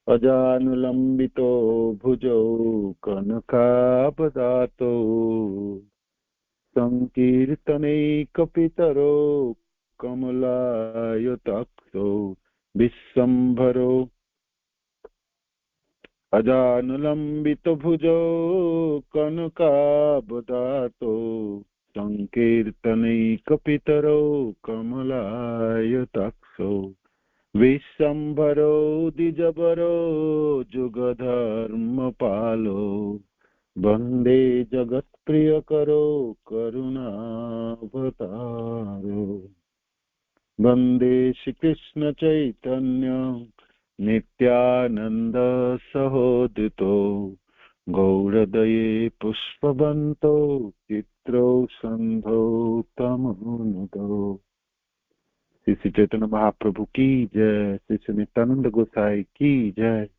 अजानुलम्बितो भुजौ कनकावदातो संकीर्तनैकपितरो कमलायताक्षो विश्वम्भरो अजानुलम्बितो भुजौ कनकावदातो संकीर्तनैकपितरो कमलायताक्षो विश्वम्भरो द्विजबरो जुगधर्मपालो वन्दे जगत्प्रियकरो करुणावतारो वन्दे श्रीकृष्ण चैतन्य नित्यानन्द सहोदितो गौरदये पुष्पवन्तो चित्रौ सन्धौ तमोनुदो। श्री श्री चैतन्य महाप्रभु की जय, श्री श्री नित्यानंद गोसाई की जय,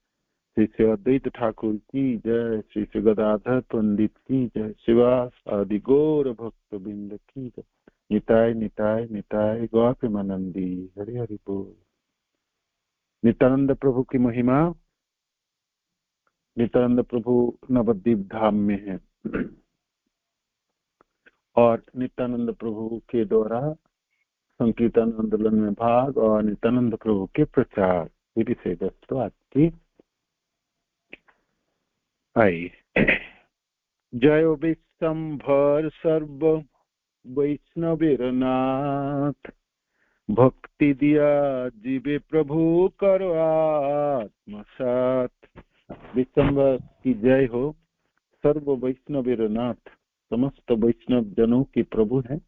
श्री श्री अद्वैत ठाकुर की जय, श्री श्री गदाधर पंडित की जय, शिवास आदि गौर भक्त बिंद की जय। निताय निताय निताय गौर प्रेमानंदी, हरि हरि बोल। नित्यानंद प्रभु की महिमा। नित्यानंद प्रभु नवद्वीप धाम में है और नित्यानंद प्रभु के द्वारा संकीर्तन आंदोलन में भाग और नित्यानंद प्रभु के प्रचार से दोस्तों आज की आई। जय विश्वम्भर सर्व वैष्णवीरनाथ, भक्ति दिया जीवे प्रभु करो आत्मसात। विश्वम्भर की जय हो। सर्व वैष्णवीरनाथ, समस्त वैष्णव जनों की प्रभु है।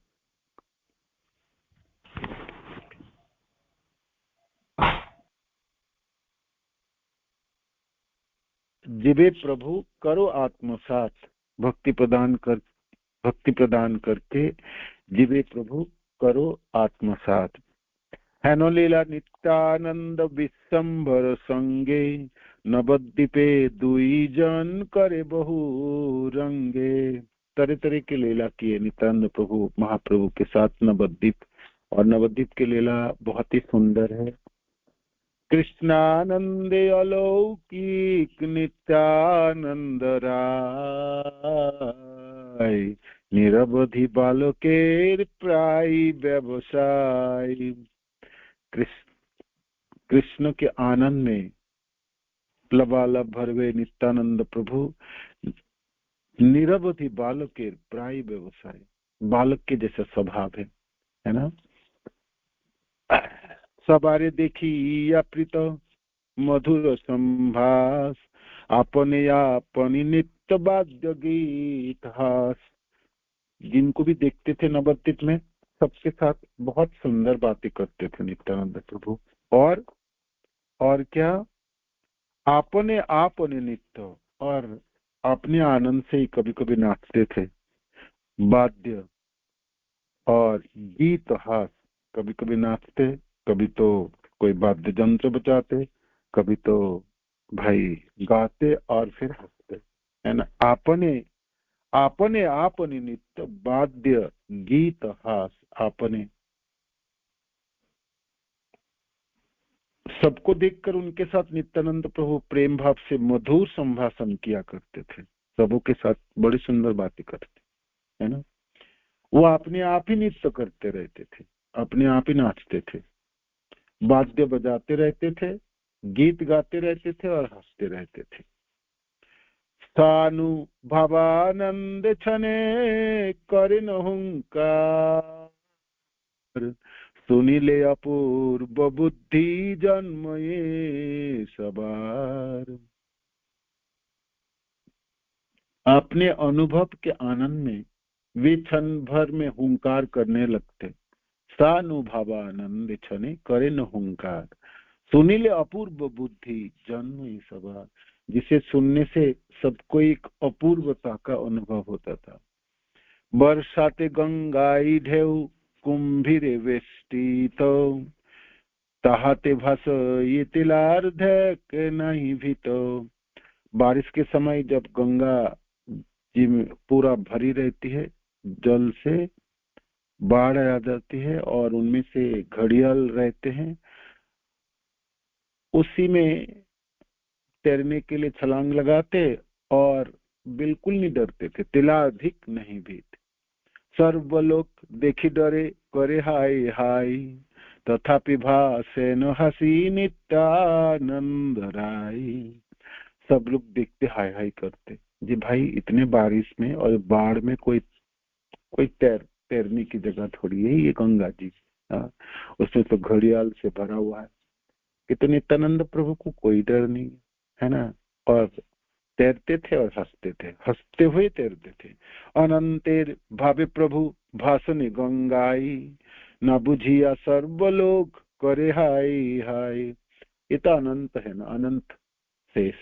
जीवे प्रभु करो आत्मसात, भक्ति प्रदान करके जीवे प्रभु करो आत्मसात। हेनो लीला नित्यानंद विश्वम्भर संगे, नवद्वीपे दुई जन करे बहु रंगे। तरह तरह की लीला किए नित्यानंद प्रभु महाप्रभु के साथ नवद्वीप, और नवद्वीप की लीला बहुत ही सुंदर है। कृष्णानंदे अलौकिक नित्यानंद राय, निरवधि बालकेर प्राय व्यवसाय। कृष्ण के आनंद में लबालब भरवे नित्यानंद प्रभु निरवधि बालकेर प्राय व्यवसाय, बालक के जैसा स्वभाव है ना। सबारे देखी या प्रीत मधुर संभास, अपने अपनी नित्य वाद्य गीत हास। जिनको भी देखते थे नवद्वीप में, सबके साथ बहुत सुंदर बातें करते थे नित्यानंद प्रभु। और क्या, अपने नित्य, और अपने आनंद से ही कभी कभी नाचते थे। वाद्य और गीत हास, कभी कभी नाचते, कभी तो कोई वाद्य यंत्र बजाते, कभी तो भाई गाते और फिर हंसते, है ना। आपने नित्य वाद्य गीत हास आपने। सबको देखकर उनके साथ नित्यानंद प्रभु प्रेम भाव से मधुर संभाषण किया करते थे। सबों के साथ बड़ी सुंदर बातें करते, है ना। वो अपने आप ही नृत्य करते रहते थे, अपने आप ही नाचते थे, वाद्य बजाते रहते थे, गीत गाते रहते थे और हंसते रहते थे। सानुभवानंद छने करिन हुंकार, सुनिले अपूर्व बुद्धि जन्मये सबार। अपने अनुभव के आनंद में वे क्षण भर में हुंकार करने लगते। सानुभवानंद छने करे न हुंकार, सुनिले अपूर्व बुद्धि जन्म सभा। जिसे सुनने से सबको एक अपूर्वता का अनुभव होता था। बरसाते गंगाई ढेउ कुंभिरे वेष्टित, ताहाते भास ये तिलार धैक नहीं भी तो। बारिश के समय जब गंगा जी में पूरा भरी रहती है जल से, बाढ़ आ जाती है और उनमें से घड़ियाल रहते हैं, उसी में तैरने के लिए छलांग लगाते और बिल्कुल नहीं डरते थे, तिलाधिक नहीं भीत। सर्वलोक देखी डरे करे हाय हाय, तथापि भासे न हसी नित्यानंद राय। सब लोग देखते हाय हाय करते, जी भाई इतने बारिश में और बाढ़ में कोई कोई तैरने की जगह थोड़ी है ये गंगा जी। उसमें तो घड़ियाल से भरा हुआ है, कितने नित्यानंद प्रभु को कोई डर नहीं है ना। और तैरते थे और हंसते थे, हंसते हुए तैरते थे। अनंतेर भावे प्रभु भाषण गंगाई, न बुझिया सर्वलोक करे हाय हाय। ये तो अनंत है ना, अनंत शेष।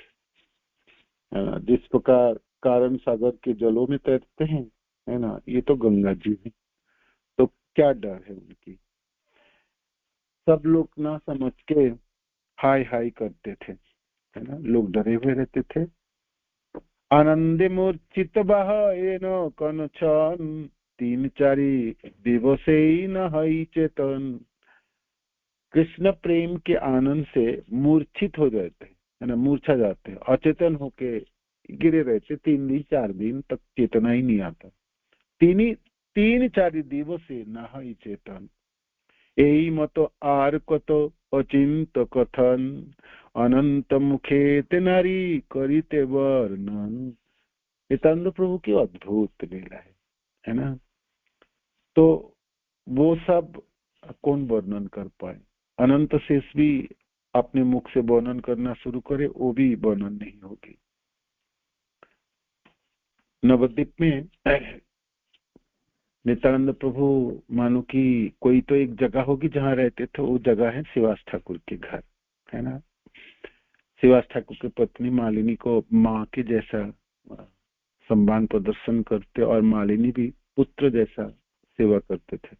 जिस प्रकार कारण सागर के जलों में तैरते हैं, है ना, ये तो गंगा जी है, तो क्या डर है उनकी। सब लोग ना समझ के हाय हाय करते थे, है ना, लोग डरे हुए रहते थे। आनंदे मूर्छित बहन कन छन, 3-4 दिवसे न हई चेतन। कृष्ण प्रेम के आनंद से मूर्छित हो जाते हैं, है ना, मूर्छा जाते हैं, अचेतन होके गिरे रहते, 3 दिन 4 दिन तक चेतना ही नहीं आता। 3-4 दिवसे न हई चेतन, यही मत आर कत अचिंत कथन, अनंत मुखे नारी करिते वर्णन। नित्यानंद प्रभु की अद्भुत लीला है ना। तो वो सब कौन वर्णन कर पाए। अनंत शेष भी अपने मुख से वर्णन करना शुरू करे, वो भी वर्णन नहीं होगी। नवद्वीप में नित्यानंद प्रभु मानो कि कोई तो एक जगह होगी जहां रहते थे, वो जगह है शिवास ठाकुर के घर, है ना। शिवास ठाकुर की पत्नी मालिनी को माँ के जैसा सम्मान प्रदर्शन करते और मालिनी भी पुत्र जैसा सेवा करते थे।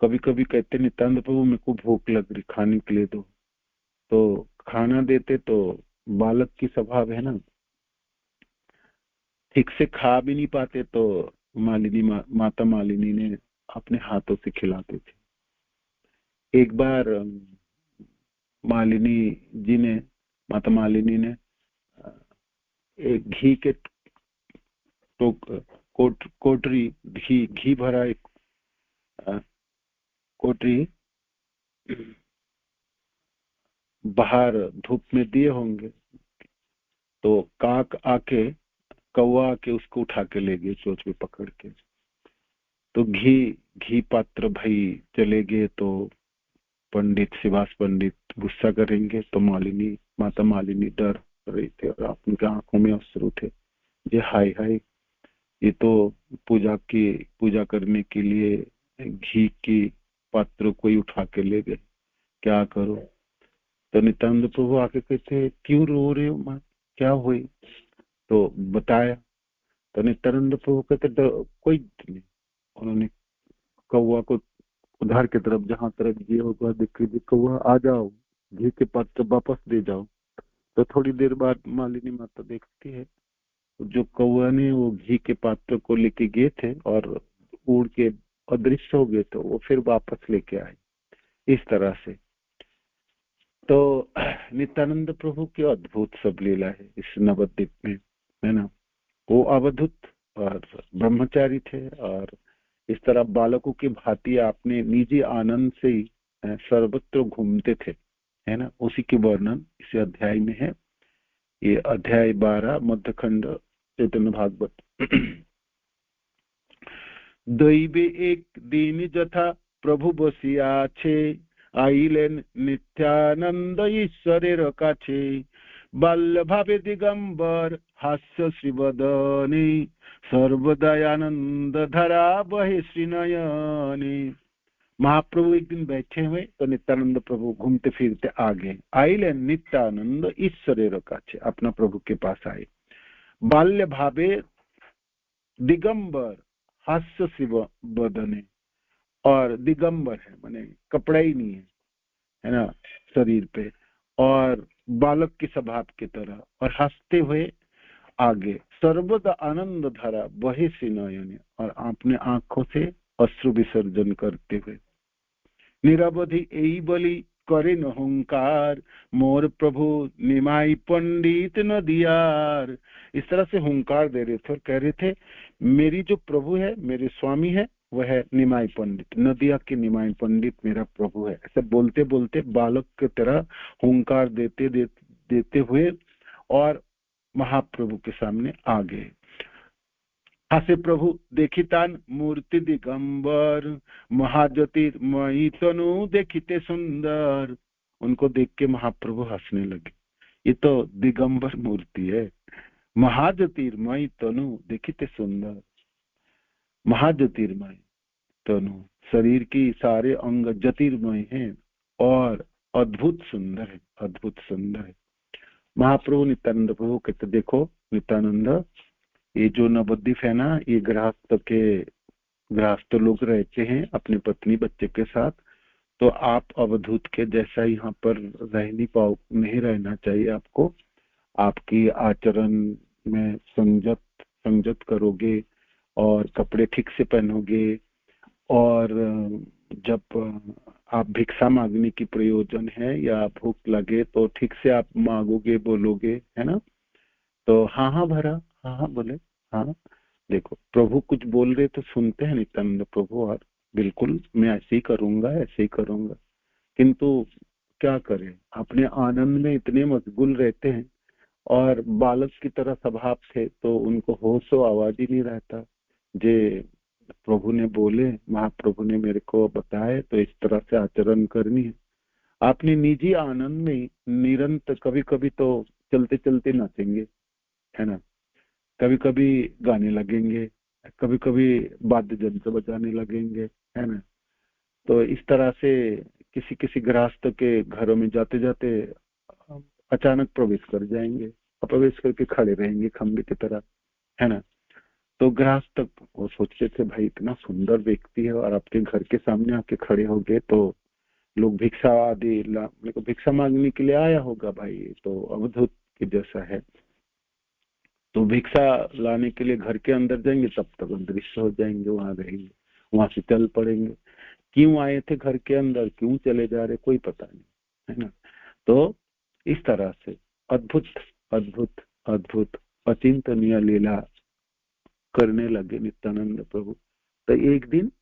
कभी कभी कहते नित्यानंद प्रभु मेरे को भूख लग रही, खाने के लिए दो, तो खाना देते तो बालक की स्वभाव है ना, ठीक से खा भी नहीं पाते, तो मालिनी माता मालिनी ने अपने हाथों से खिलाते थे। एक बार मालिनी जी ने, माता मालिनी ने एक घी के कोटरी घी भरा एक कोटरी बाहर धूप में दिए होंगे, तो काक आके, कौवा आके उसको उठा के ले गए चोंच में पकड़ के। तो घी पात्र भाई चले गए, तो पंडित शिवास पंडित गुस्सा करेंगे, तो माता मालिनी डर रही थी और उनके आंखों में अश्रु थे। ये हाय हाय, ये तो पूजा करने के लिए घी की पात्र कोई उठा के ले गए, क्या करो। तो नित्यानंद प्रभु आके कहते क्यों रो रहे हो माँ, क्या हुई। तो बताया, तो नित्यानंद प्रभु कहते कोई नहीं। उन्होंने कौवा को उधार की तरफ, जहां तरफ ये होगा देखिए, कौवा आ जाओ, घी के पात्र वापस दे जाओ। तो थोड़ी देर बाद मालिनी माता देखती है, जो कौवा ने वो घी के पात्र को लेके गए थे और उड़ के अदृश्य हो गए, तो वो फिर वापस लेके आए, इस तरह से। तो नित्यानंद प्रभु की अद्भुत सब लीला है इस नवद्वीप में, है ना। वो अवधूत और ब्रह्मचारी थे, और इस तरह बालकों की भांति आपने निजी आनंद से ही सर्वत्र घूमते थे, है ना। उसी की वर्णन इस अध्याय में है। ये अध्याय 12 मध्यखंड चैतन्य भागवत। दैवे एक दिन जथा प्रभु बसिया छे, आइलेन नित्यानंद ईश्वरेर काछे। बाल्य भावे दिगंबर हास्य श्रीवदने, सर्वदयानंद धरा बहे श्रीनयने। महाप्रभु एक दिन बैठे हुए, तो नित्यानंद प्रभु घूमते फिरते आगे आइले नित्यानंद ईश्वरेर काछे, अपना प्रभु के पास आए। बाल्य भावे दिगंबर हास्य शिव बदने, और दिगंबर है माने कपड़ा ही नहीं है ना शरीर पे, और बालक की स्वभाव की तरह, और हंसते हुए आगे। सर्वदा आनंद धारा वही सिनयने, और अपने आंखों से अश्रु विसर्जन करते हुए। निरवधि यही बलि करे न हुंकार, मोर प्रभु निमाई पंडित नदियार। इस तरह से हुंकार दे रहे थे और कह रहे थे मेरी जो प्रभु है, मेरे स्वामी है, वह है निमाई पंडित, नदिया के निमाई पंडित मेरा प्रभु है। ऐसे बोलते बोलते बालक की तरह हुंकार देते हुए और महाप्रभु के सामने आ गए। हासे प्रभु देखितान मूर्ति दिगंबर, महाज्योतिर्मयी तनु देखिते सुंदर। उनको देख के महाप्रभु हंसने लगे। ये तो दिगंबर मूर्ति है, महाज्योतिर्मयी तनु देखिते सुंदर। महाज्योतिर्मय तनु, शरीर की सारे अंग ज्योतिर्मय हैं और अद्भुत सुंदर है, अद्भुत सुंदर है। महाप्रभु नित्यानंद प्रभु कहते देखो नित्यानंद, ये जो नवद्वीप है ना, ये गृहस्थ लोग रहते हैं अपनी पत्नी बच्चे के साथ, तो आप अवधूत के जैसा यहाँ पर नहीं रहना चाहिए आपको। आपकी आचरण में संजत करोगे और कपड़े ठीक से पहनोगे, और जब आप भिक्षा मांगने की प्रयोजन है या भूख लगे तो ठीक से आप मांगोगे, बोलोगे, है ना। तो हाँ भरा, हाँ बोले, हाँ। देखो प्रभु कुछ बोल रहे तो सुनते हैं नित्यानंद प्रभु, और बिल्कुल मैं ऐसे ही करूंगा, ऐसे ही करूंगा। किंतु क्या करें, अपने आनंद में इतने मशगूल रहते हैं और बालक की तरह स्वभाव थे, तो उनको होश और आवाज ही नहीं रहता। जे प्रभु ने बोले, महाप्रभु ने मेरे को बताए, तो इस तरह से आचरण करनी है। अपने निजी आनंद में निरंतर कभी कभी तो चलते चलते नाचेंगे, है ना, कभी कभी गाने लगेंगे, कभी कभी वाद्य यंत्र बजाने लगेंगे, है ना। तो इस तरह से किसी किसी गृहस्थ के घरों में जाते जाते अचानक प्रवेश कर जाएंगे, प्रवेश करके खड़े रहेंगे खंबे की तरह, है ना। तो गृहस्थ वो सोचते थे भाई इतना सुंदर व्यक्ति है और आपके घर के सामने आके खड़े हो गए, तो लोग भिक्षा आदि मेरे को भिक्षा मांगने के लिए आया होगा भाई, तो अवधूत के जैसा है। तो भिक्षा लाने के लिए घर के अंदर जाएंगे, तब तक अदृश्य हो जाएंगे, वहां रहेंगे, वहां से चल पड़ेंगे। क्यों आए थे घर के अंदर, क्यों चले जा रहे, कोई पता नहीं, है ना। तो इस तरह से अद्भुत अद्भुत अद्भुत अचिंतनीय लीला करने लगे नित्यानंद प्रभु। तो एक दिन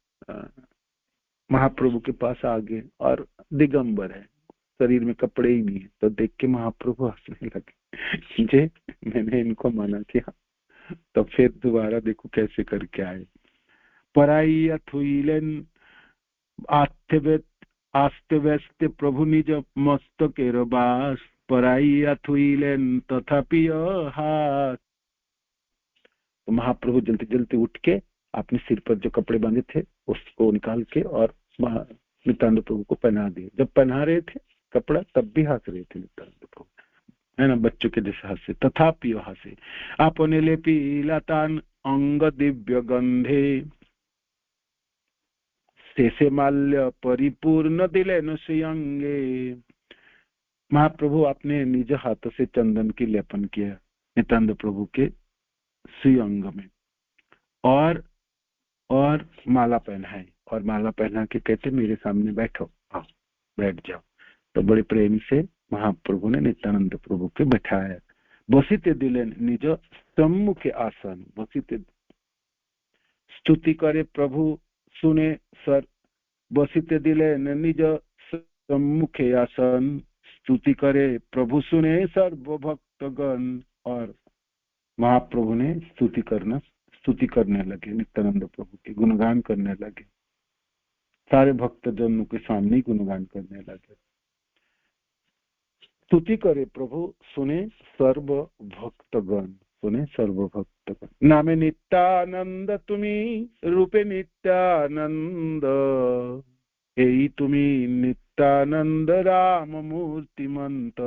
महाप्रभु के पास आ गए और दिगंबर है, शरीर में कपड़े ही नहीं है। तो देख के महाप्रभु हंसने लगे। जे मैंने इनको मना किया, तो फिर दोबारा देखो कैसे करके आए। पराई अथुइलेन आस्ते व्यस्ते प्रभु निज मस्तकेर बास, पराई अथुइलेन तथापि हाथ। तो महाप्रभु जल्दी जल्दी उठ के अपने सिर पर जो कपड़े बांधे थे उसको निकाल के और नित्यानंद प्रभु को पहना दिए। जब पहना रहे थे कपड़ा तब भी हंस रहे थे नित्यानंद प्रभु, है ना, बच्चों के जैसे हंसे। तथापि हंसे आपने ले पीलातान अंग दिव्य गंधे, शेषे माल्य परिपूर्ण दिले न अंगे। महाप्रभु अपने निज हाथों से चंदन की लेपन किया नित्यानंद प्रभु के श्री अंग में, और माला पहनाई, और माला पहना के कहते मेरे सामने बैठो, आओ बैठ जाओ। तो बड़े प्रेम से महाप्रभु ने नित्यानंद प्रभु के बैठाया। बसिते दिले निज सम्मुख आसन, बसिते स्तुति करे प्रभु सुने सर, बसिते दिले निज सम्मुख आसन, स्तुति करे प्रभु सुने सर्व भक्तगण। और महाप्रभु ने स्तुति करने लगे, नित्यानंद प्रभु के गुणगान करने लगे, सारे भक्तजनों के सामने गुणगान करने लगे। स्तुति करे प्रभु सुने सर्व भक्तगण, सुने सर्व भक्तगण। नामे नित्यानंद तुम्ही रूपे नित्यानंद, यही तुम्ही नित्यानंद राम मूर्तिमंत।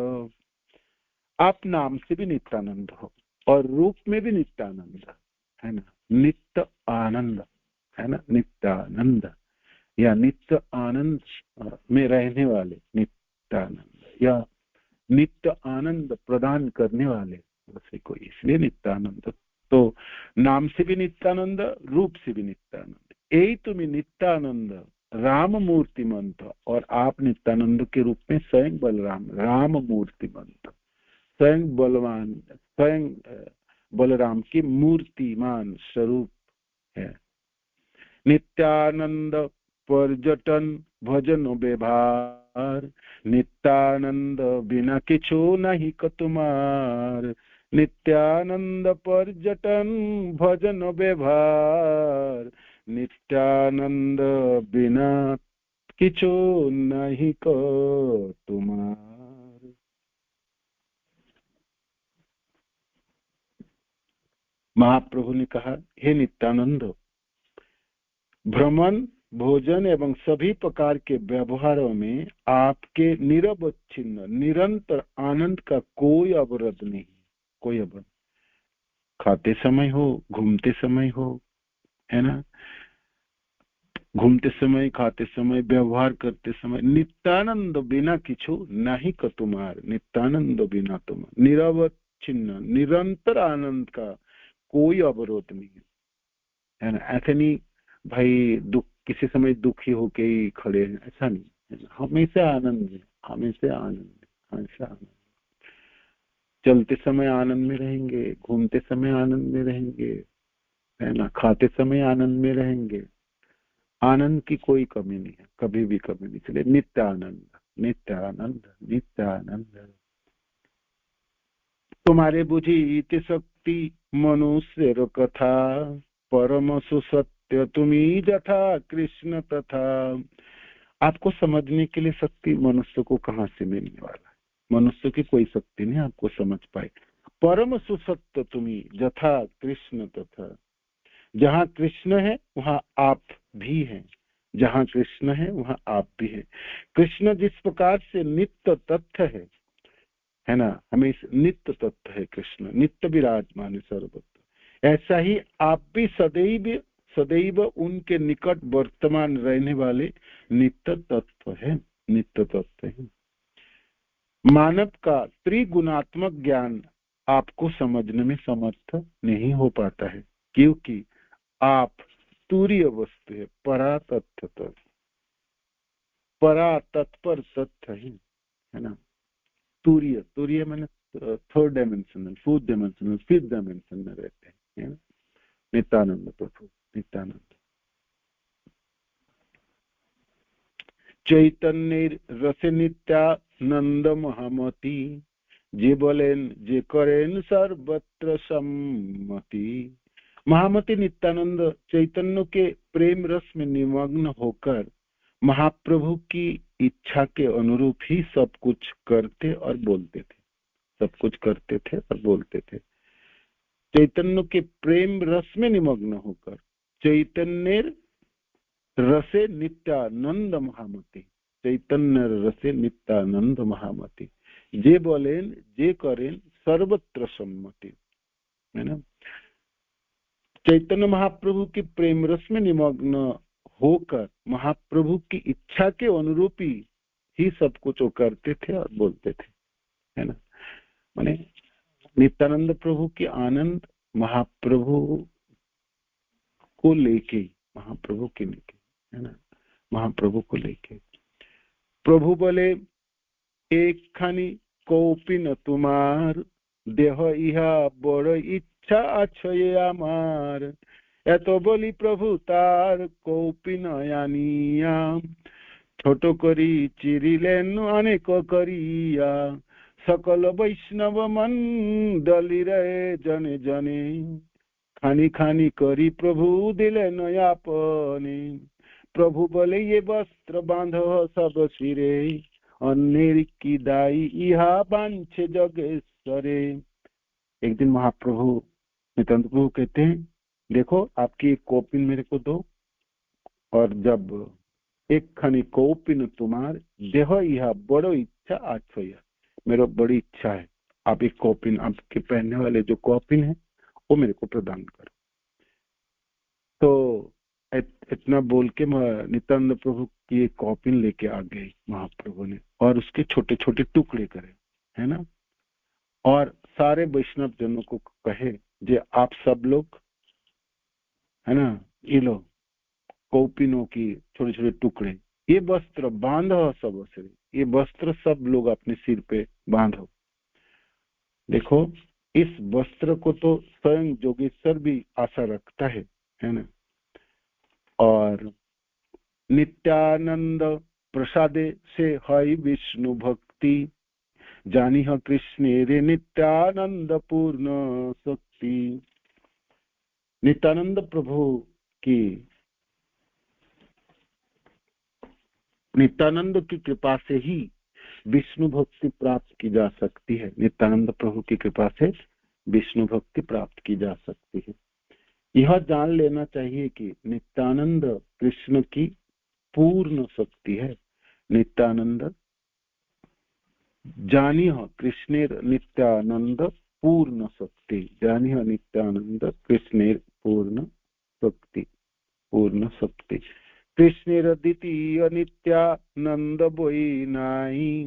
आप नाम से भी नित्यानंद हो और रूप में भी नित्यानंद, है ना, नित्य आनंद, है ना, नित्यानंद या नित्य आनंद में रहने वाले नित्यानंद, या नित्य आनंद प्रदान करने वाले वैसे कोई, इसलिए नित्यानंद। तो नाम से भी नित्यानंद, रूप से भी नित्यानंद, यही तुम्हें नित्यानंद राम मूर्तिमंत, और आप नित्यानंद के रूप में स्वयं बलराम, राम मूर्तिमंत, स्वयं बलवान, स्वयं बलराम की मूर्तिमान स्वरूप है। नित्यानंद पर्यटन भजन व्यवहार, नित्यानंद बिना किछु नहीं कतुमार। नित्यानंद पर्यटन भजन व्यवहार, नित्यानंद बिना किछु नहीं कतुमार। महाप्रभु ने कहा, हे नित्यानंद, भ्रमण, भोजन एवं सभी प्रकार के व्यवहारों में आपके निरवच्छिन्न निरंतर आनंद का कोई अवरोध नहीं, कोई अवरोध। खाते समय हो, घूमते समय हो, है ना, घूमते समय, खाते समय, व्यवहार करते समय, नित्यानंद बिना किछु नहीं कतुमार। नित्यानंद बिना तुम, निरवच्छिन्न निरंतर आनंद का कोई अवरोध नहीं है ना। ऐसे नहीं भाई दुख, किसी समय दुखी होके ही खड़े हैं, ऐसा नहीं है ना। हमेशा आनंद है, हमेशा आनंद, हमेशा आनंद। चलते समय आनंद में रहेंगे, घूमते समय आनंद में रहेंगे, है ना, खाते समय आनंद में रहेंगे। आनंद की कोई कमी नहीं है, कभी भी कमी नहीं। इसलिए नित्य आनंद, नित्य आनंद, नित्य आनंद। तुम्हारे बुझी इति शक्ति मनुष्य कथा, परम सुसत्य तुम्ही जथा कृष्ण तथा। आपको समझने के लिए शक्ति मनुष्य को कहाँ से मिलने वाला है? मनुष्य की कोई शक्ति नहीं आपको समझ पाए। परम सुसत्य तुम्ही जथा कृष्ण तथा, जहाँ कृष्ण है वहाँ आप भी हैं, जहाँ कृष्ण है वहाँ आप भी हैं। कृष्ण जिस प्रकार से नित्य तथ्य है ना, हमेशा नित्य तत्व है कृष्ण, नित्य विराजमान है सर्वत्र। ऐसा ही आप भी सदैव सदैव उनके निकट वर्तमान रहने वाले नित्य तत्व है, नित्य तत्व है। मानव का त्रिगुणात्मक ज्ञान आपको समझने में समर्थ नहीं हो पाता है, क्योंकि आप तुरीय वस्तु है, परा तत्व, परा तत्पर तत्व है ना। तुरीय, तुरीय मैंने third dimension, fourth dimension, fifth dimension में रहते हैं, है ना। नित्यानंद प्रभु, नित्यानंद। चैतन्य रस नित्यानंद महामती, जे बोलेन जे करेन सर्वत्र सम्मति। महामती नित्यानंद चैतन्य के प्रेम रस में निमग्न होकर महाप्रभु की इच्छा के अनुरूप ही सब कुछ करते और बोलते थे, सब कुछ करते थे और बोलते थे। चैतन्य के प्रेम रस में निमग्न होकर, चैतन्य रसे नित्यानंद महामती, चैतन्य रसे नित्यानंद महामती, जे बोलेन जे करेन सर्वत्र सम्मति, है ना। चैतन्य महाप्रभु के प्रेम रस में निमग्न होकर महाप्रभु की इच्छा के अनुरूप ही सब कुछ वो करते थे और बोलते थे, है ना। माने नित्यानंद प्रभु की आनंद महाप्रभु को लेके, महाप्रभु के लेके, है ना, महाप्रभु को लेके। प्रभु बोले, एक खानी कौपिन तुम्हार, देह इहा बड़ इच्छा আছে আমার। এত বলি প্রভু তার কৌপিন আনিয়া, ছোট করি চিরিলেন অনেক করিয়া। সকল বৈষ্ণব মন্ডলীরে জনে জনে, খানি খানি করি প্রভু দিলেন আপনে। प्रभु बोले, ये वस्त्र बांधो सब सिरे, अन्नेर की दाई इहा बांछे जगेश्वरे। एक दिन महाप्रभु नित्यानंद प्रभु कहते हैं, देखो आपकी एक कौपिन मेरे को दो, और जब एक खनी कौपिन तुम्हार, देह यह बड़ो इच्छा आच्छया, मेरा बड़ी इच्छा है आप एक कौपिन, आपके पहनने वाले जो कौपिन है वो मेरे को प्रदान करो। तो इतना बोल के नित्यानंद प्रभु की एक कौपिन लेके आ गए महाप्रभु ने, और उसके छोटे छोटे टुकड़े करे, है ना, और सारे वैष्णव जनों को कहे, जे आप सब लोग, है ना, ये लो कौपिनों की छोटे छोटे टुकड़े, ये वस्त्र बांधो सब असरे, ये वस्त्र सब लोग अपने सिर पे बांधो। देखो इस वस्त्र को तो स्वयं जोगेश्वर भी आशा रखता है ना। और नित्यानंद प्रसादे से हई विष्णु भक्ति, जानी ह कृष्ण रे नित्यानंद पूर्ण शक्ति। नित्यानंद प्रभु की, नित्यानंद की कृपा से ही विष्णु भक्ति प्राप्त की जा सकती है। नित्यानंद प्रभु की कृपा से विष्णु भक्ति प्राप्त की जा सकती है। यह जान लेना चाहिए कि नित्यानंद कृष्ण की पूर्ण शक्ति है। नित्यानंद जानिह कृष्णेर नित्यानंद पूर्ण शक्ति, जानिह नित्यानंद कृष्णेर पूर्ण शक्ति, पूर्ण शक्ति। कृष्णेर द्वितीय नित्यानंद बोई नाई,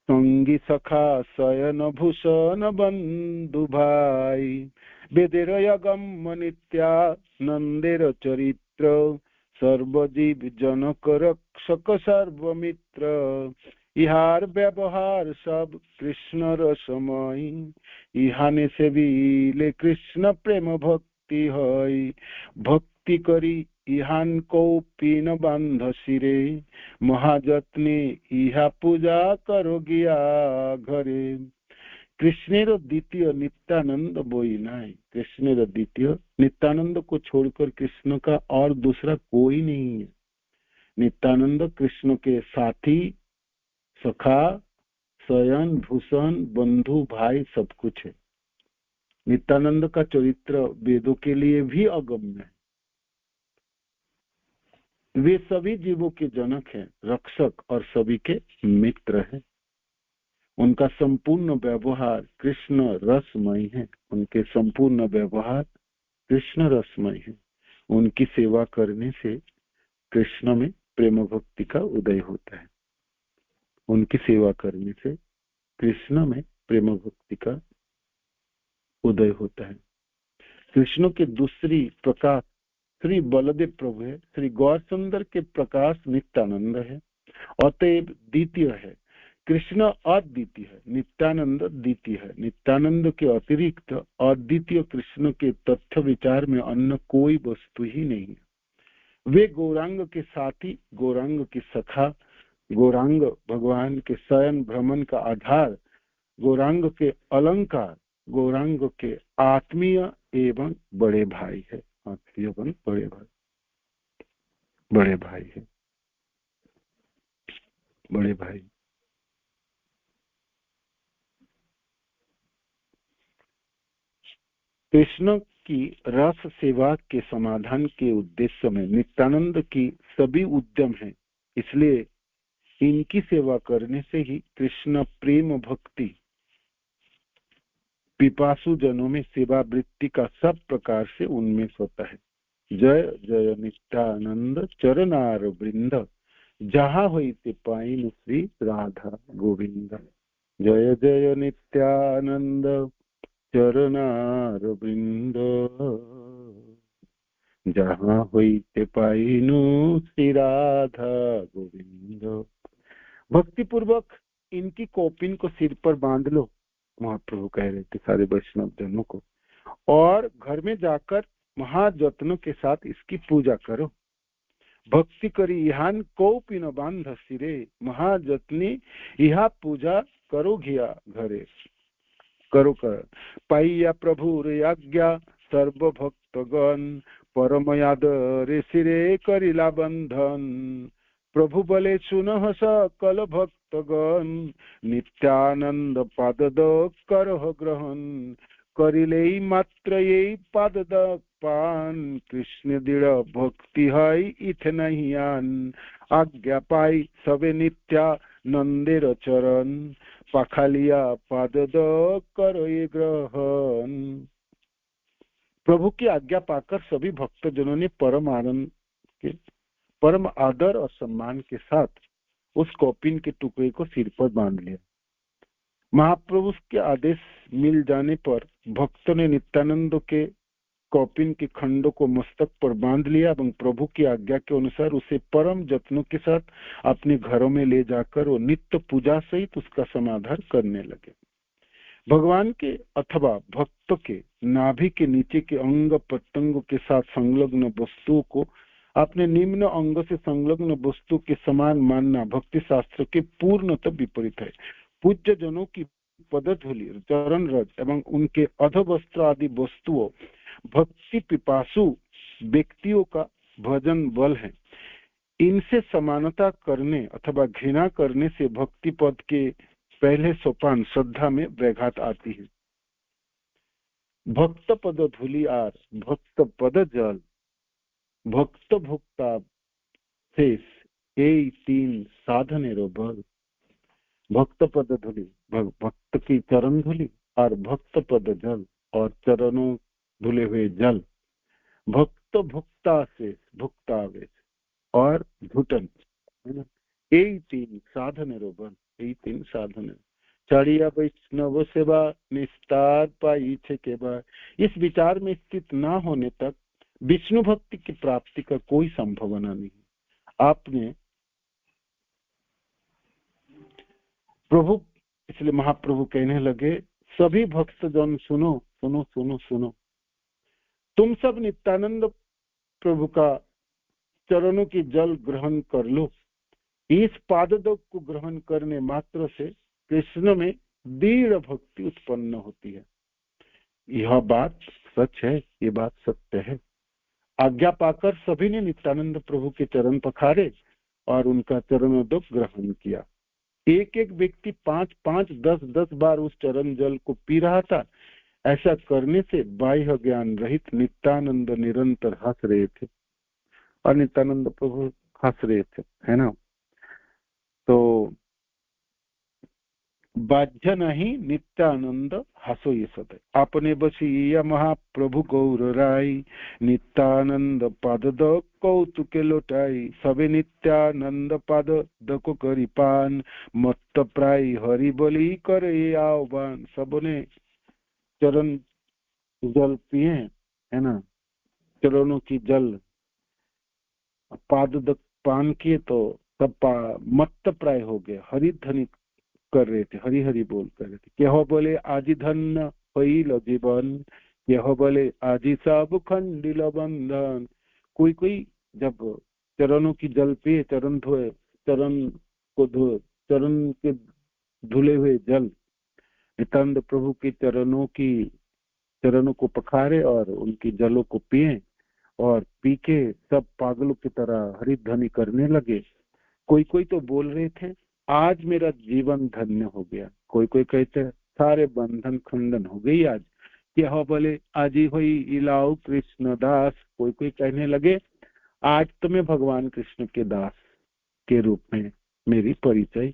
संगी सखा शयन भूषण बंधु भाई। वेदेर यगम नित्यानंदेर चरित्र, सर्वजीव जनक रक्षक सर्वमित्र। इहार व्यवहार सब कृष्ण रसमय, इहाने से बीले कृष्ण प्रेम भक्ति है। भक्ति करी इहान को पीन बांध सिरे, महाजत्ने इहा पूजा करो गया घरे। कृष्णेर द्वितीय नित्यानंद बोई नाई, कृष्णेर द्वितीय, नित्यानंद को छोड़कर कृष्ण का और दूसरा कोई नहीं है। नित्यानंद कृष्ण के साथी, सखा, शयन, भूषण, बंधु, भाई सब कुछ है। नित्यानंद का चरित्र वेदों के लिए भी अगम्य है। वे सभी जीवों के जनक हैं, रक्षक और सभी के मित्र हैं। उनका संपूर्ण व्यवहार कृष्ण रसमय है, उनके संपूर्ण व्यवहार कृष्ण रसमय है। उनकी सेवा करने से कृष्ण में प्रेम भक्ति का उदय होता है। उनकी सेवा करने से कृष्ण में प्रेम भक्ति का उदय होता है। कृष्ण के दूसरी प्रकाश श्री बलदेव प्रभु है। श्री गौर सुंदर के प्रकाश नित्यानंद है, अतएव द्वितीय है। कृष्ण अद्वितीय है, नित्यानंद द्वितीय है। नित्यानंद के अतिरिक्त अद्वितीय कृष्ण के तथ्य विचार में अन्य कोई वस्तु ही नहीं है। वे गौरांग के साथी, गौरांग की सखा, गौरांग भगवान के शयन भ्रमण का आधार, गौरांग के अलंकार, गौरांग के आत्मीय एवं बड़े भाई है। आत्मीय एवं बड़े भाई, बड़े भाई है, बड़े भाई। कृष्ण की रस सेवा के समाधान के उद्देश्य में नित्यानंद की सभी उद्यम हैं। इसलिए इनकी सेवा करने से ही कृष्ण प्रेम भक्ति पिपासु जनों में सेवा वृत्ति का सब प्रकार से उन्मेष होता है। जय जय नित्यानंद चरनार वृंद, जहाँ होइते पाइन श्री राधा गोविंद। जय जय नित्यानंद चरनार वृंद, जहाँ होइते पाइनु श्री राधा गोविंद। भक्ति पूर्वक इनकी कौपिन को सिर पर बांध लो, महाप्रभु कह रहे थे सारे वैष्णव जनों को, और घर में जाकर महाजत्न के साथ इसकी पूजा करो। भक्ति करी इहान कौपिन बांध सिरे, महाजत्नी यह पूजा करो घिया घरे। करो कर पाइया प्रभुर आज्ञा सर्व भक्तगण, परम आदरे सिरे करिला बंधन। प्रभु बले सुनह सकल भक्तगण, नित्यानंद पादद करह ग्रहण। करिले मात्र ये पादद पान, कृष्ण दृढ़ भक्ति है इथ नहीं आन। आज्ञा पाई सबे नित्यानंदेर चरण, पाखालिया पादद करो ये ग्रहण। प्रभु की आज्ञा पाकर सभी भक्तजनों ने परम आनंद के, परम आदर और सम्मान के साथ उस कौपिन के टुकड़े को सिर पर बांध लिया। महाप्रभु के आदेश मिल जाने पर भक्तों ने नित्यानंद के कौपिन के खंडों को मस्तक पर बांध लिया एवं प्रभु की आज्ञा के अनुसार उसे परम जत्नों के साथ अपने घरों में ले जाकर वो नित्य पूजा सहित उसका समाधान करने लगे। भगवान के अथवा भक्त के नाभि के नीचे के अंग प्रत्यंगों के साथ संलग्न वस्तुओं को अपने निम्न अंग से संलग्न वस्तु के समान मानना भक्ति शास्त्र के पूर्णतः विपरीत है। पूज्य जनों की पदधूलि, चरण रज एवं उनके अधवस्त्र आदि वस्तुओं भक्ति पिपासु व्यक्तियों का भजन बल है। इनसे समानता करने अथवा घृणा करने से भक्ति पद के पहले सोपान श्रद्धा में व्याघात आती है। भक्त पद धूलि आर भक्त पद जल भक्त भुक्ता शेष ये तीन साधनेरो बल। भक्त पद धूलि, भक्त की चरण धूलि और भक्त पद जल और चरणों धुले हुए जल, भक्त भुक्ता शेष भुक्तावेश और घुटन, है ना, यही तीन साधनेरो बल, यही तीन साधन है। चढ़िया वैष्णव सेवा निस्तार पाई छे के बाद इस विचार में स्थित ना होने तक विष्णु भक्ति की प्राप्ति का कोई संभावना नहीं। आपने प्रभु, इसलिए महाप्रभु कहने लगे सभी भक्त जन सुनो सुनो सुनो सुनो, तुम सब नित्यानंद प्रभु का चरणों की जल ग्रहण कर लो। इस पाददक को ग्रहण करने मात्र से कृष्ण में दृढ़ भक्ति उत्पन्न होती है। यह बात सच है, ये बात सत्य है। आज्ञा पाकर सभी ने नित्यानंद प्रभु के चरण पखारे और उनका चरणोदक ग्रहण किया। एक एक व्यक्ति 5-5, 10-10 बार उस चरण जल को पी रहा था। ऐसा करने से बाह्य ज्ञान रहित नित्यानंद निरंतर हंस रहे थे और नित्यानंद प्रभु हंस रहे थे, है ना। तो बाध्य नहीं नित्यानंद हसो ये सदै, अपने बसी महाप्रभु गौर राय, नित्यानंद पद द कौतुके लोटाई, सबे नित्यानंद पद द को करी पान, मत्त प्राय हरि बोली करे आह्वान। सबने चरण जल पिए, है ना, चरणों की जल पाद द पान किए तो सब मत्त प्राय हो गए, हरि ध्वनि कर रहे थे, हरि हरि बोल कर रहे थे। क्या बोले आजी धन्य होइल जीवन, क्या बोले आजी सब खंडिल बंधन। कोई कोई जब चरणों की जल पे चरण धोए, चरण को धोए, चरण के धुले हुए जल नित्यानंद प्रभु के चरणों को पखारे और उनकी जलों को पिए और पी के सब पागलों की तरह हरि ध्वनि करने लगे। कोई कोई तो बोल रहे थे आज मेरा जीवन धन्य हो गया, कोई कोई कहते सारे बंधन खंडन हो गई आज, क्या बोले आजी हुई इलाऊ कृष्ण दास। कोई कोई कहने लगे आज तो मैं भगवान कृष्ण के दास के रूप में मेरी परिचय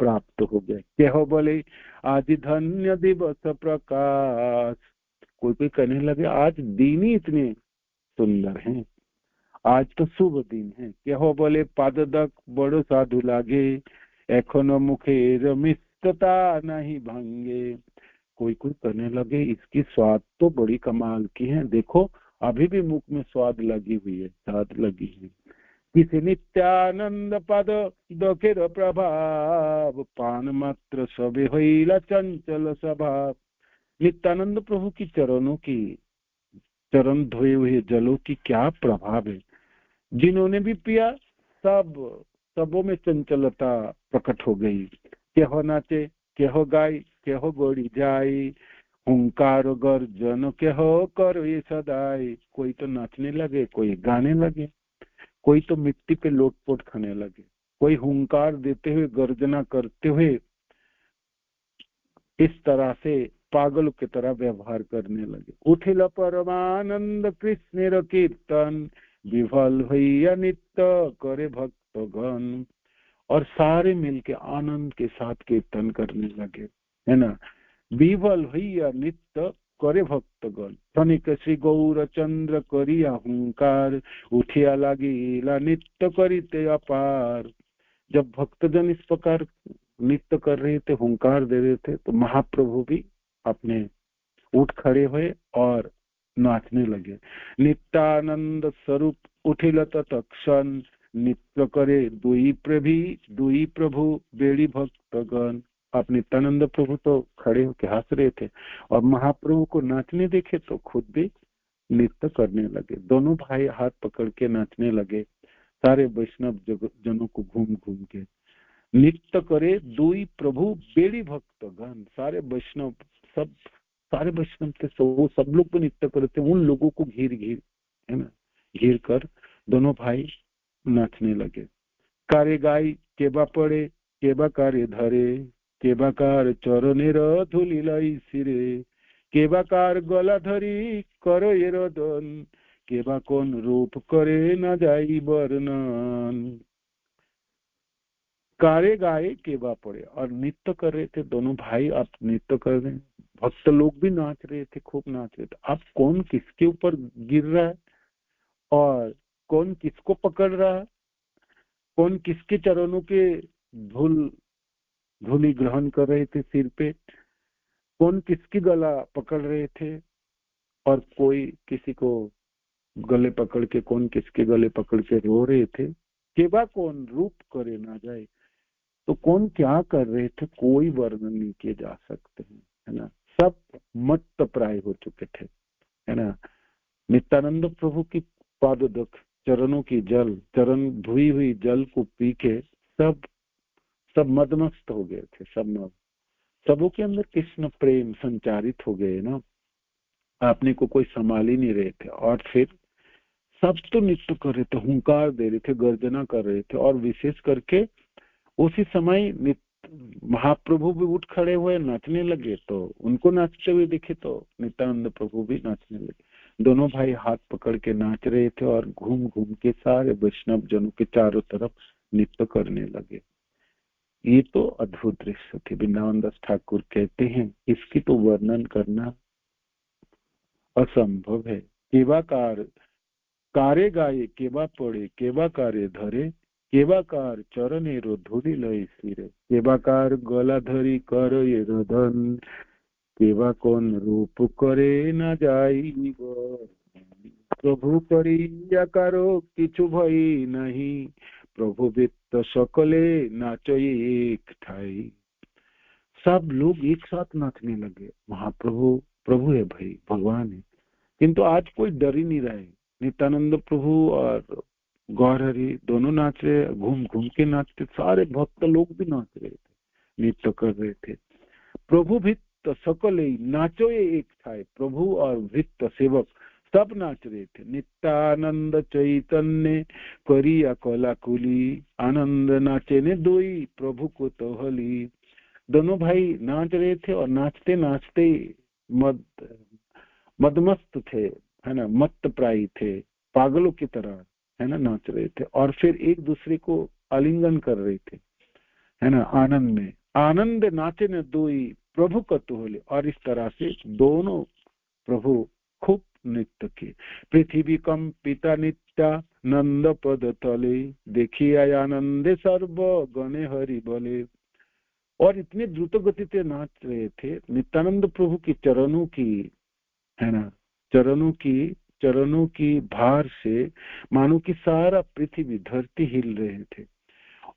प्राप्त हो गया। क्या बोले आज धन्य दिवस प्रकाश। कोई कोई कहने लगे आज दिन ही इतने सुंदर हैं, आज तो शुभ दिन है। क्या बोले पाददक बड़ो साधु लागे, एखनो मुखेर मिष्टता नहीं भांगे। कोई कोई कहने लगे इसकी स्वाद तो बड़ी कमाल की है, देखो अभी भी मुख में स्वाद लगी हुई है, स्वाद लगी है। किसी नित्यानंद पद दखेर प्रभाव, पान मात्र सबे होइला चंचल स्वभाव। नित्यानंद प्रभु की चरण धोए हुए जलों की क्या प्रभाव है। जिन्होंने भी पिया सबों में चंचलता प्रकट हो गई। केहो नाचे, केहो गाय, केहो गोड़ी जाई, हुंकार गर्जन केहो करो ये सदाई। कोई तो नाचने लगे, कोई गाने लगे, कोई तो मिट्टी पे लोटपोट खाने लगे, कोई हुंकार देते हुए गर्जना करते हुए इस तरह से पागल की तरह व्यवहार करने लगे। उठिल परमानंद कृष्ण कीर्तन, विफल भैया नित्य करे भक्तगण। और सारे मिलके आनंद के साथ कीर्तन करने लगे, है ना। विफल भैया नित्य करे भक्तगण, तनिक श्री गौर चंद्र करिया हुंकार, उठिया लागिला नित्य करिते अपार। जब भक्तजन इस प्रकार नृत्य कर रहे थे, हुंकार दे रहे थे, तो महाप्रभु भी अपने उठ खड़े हुए और नाचने लगे। नित्यानंद स्वरूप उठिल तत्क्षण, नित्य करे दुई प्रभु बेड़ी भक्तगण। आप नित्यानंद प्रभु तो खड़े होकर हंस रहे थे और महाप्रभु को नाचने देखे तो खुद भी नृत्य करने लगे। दोनों भाई हाथ पकड़ के नाचने लगे, सारे वैष्णव जनों को घूम घूम के। नृत्य करे दुई प्रभु बेड़ी भक्तगण, सारे वैष्णव सारे वैष्णव थे, वो सब लोग भी नृत्य कर रहे थे, उन लोगों को घिर है ना, घिर कर दोनों भाई नाचने लगे। कारे गाय केबा पड़े केबा कारे धरे, केबा कार चरणेर धूलि लाई सिरे, केबा कार गला धरी करो ये रदन, केबा कौन रूप करे न जाई वर्णन। कारे गाए केबा पड़े, और नृत्य कर रहे थे दोनों भाई। आप नृत्य कर रहे हैं, भक्त लोग भी नाच रहे थे, खूब नाच रहे थे। अब कौन किसके ऊपर गिर रहा है और कौन किसको पकड़ रहा है, कौन किसके चरणों के धूलि ग्रहण कर रहे थे सिर पे, कौन किसकी गला पकड़ रहे थे, और कोई किसी को गले पकड़ के, कौन किसके गले पकड़ के रो रहे थे। केबा कौन रूप करे ना जाए, तो कौन क्या कर रहे थे कोई वर्णन नहीं किए जा सकते हैं, है ना। सब मत्त प्राय हो चुके थे, है ना। नित्यानंद प्रभु की पादोदक चरणों की जल, चरण धुई हुई जल को पी के सब मदमस्त हो गए थे। सबों के अंदर कृष्ण प्रेम संचारित हो गए ना, आपने को कोई संभाल ही नहीं रहे थे। और फिर सब तो नृत्य कर रहे थे, हुंकार दे रहे थे, गर्जना कर रहे थे। और विशेष करके उसी समय महाप्रभु भी उठ खड़े हुए नाचने लगे, तो उनको नाचते हुए देखे तो नित्यानंद प्रभु भी नाचने लगे। दोनों भाई हाथ पकड़ के नाच रहे थे और घूम घूम के सारे वैष्णव जनों के चारों तरफ नृत्य करने लगे। ये तो अद्भुत दृश्य थे। वृंदावन दास ठाकुर कहते हैं इसकी तो वर्णन करना असंभव है। केवा कारे गाये केवा पड़े, केवा कारे धरे, केवा कार चरणे रो धूलि लई सिरे, केवा कार गला धरी कर ये रधन, केवा कौन रूप करे न जाई प्रभु करिया कारो किछु भई नहीं, प्रभु वित्त सकले नाचो एक ठाई। सब लोग एक साथ नाचने लगे। महाप्रभु प्रभु है भाई, भगवान है, किंतु आज कोई डर ही नहीं रहा है। नित्यानंद प्रभु और गौरहरि दोनों नाच रहे, घूम घूम के नाचते, सारे भक्त लोग भी नाच रहे थे, नृत्य कर रहे थे। प्रभु भित्त सकल नाचो ये एक ठाई, प्रभु और भित्त सेवक सब नाच रहे थे। नित्यानंद चैतन्य करिया कलाकुली, आनंद नाचे ने दोई प्रभु को तोहली। दोनों भाई नाच रहे थे और नाचते नाचते मदमस्त थे, है ना, मत्त प्रायी थे, पागलों की तरह, है ना, नाच रहे थे। और फिर एक दूसरे को आलिंगन कर रहे थे, है ना, आनंद में। आनंद नाचे न दोई प्रभु कतुहले, और इस तरह से दोनों प्रभु खूब नृत्य किए। पृथ्वी कम पिता नित्या नंद पद तले, देखिए आनंदे सर्व गणे हरि बोले। और इतने द्रुत गति से नाच रहे थे नित्यानंद प्रभु की चरणों की, है ना, चरणों की भार से मानो कि सारा पृथ्वी धरती हिल रहे थे।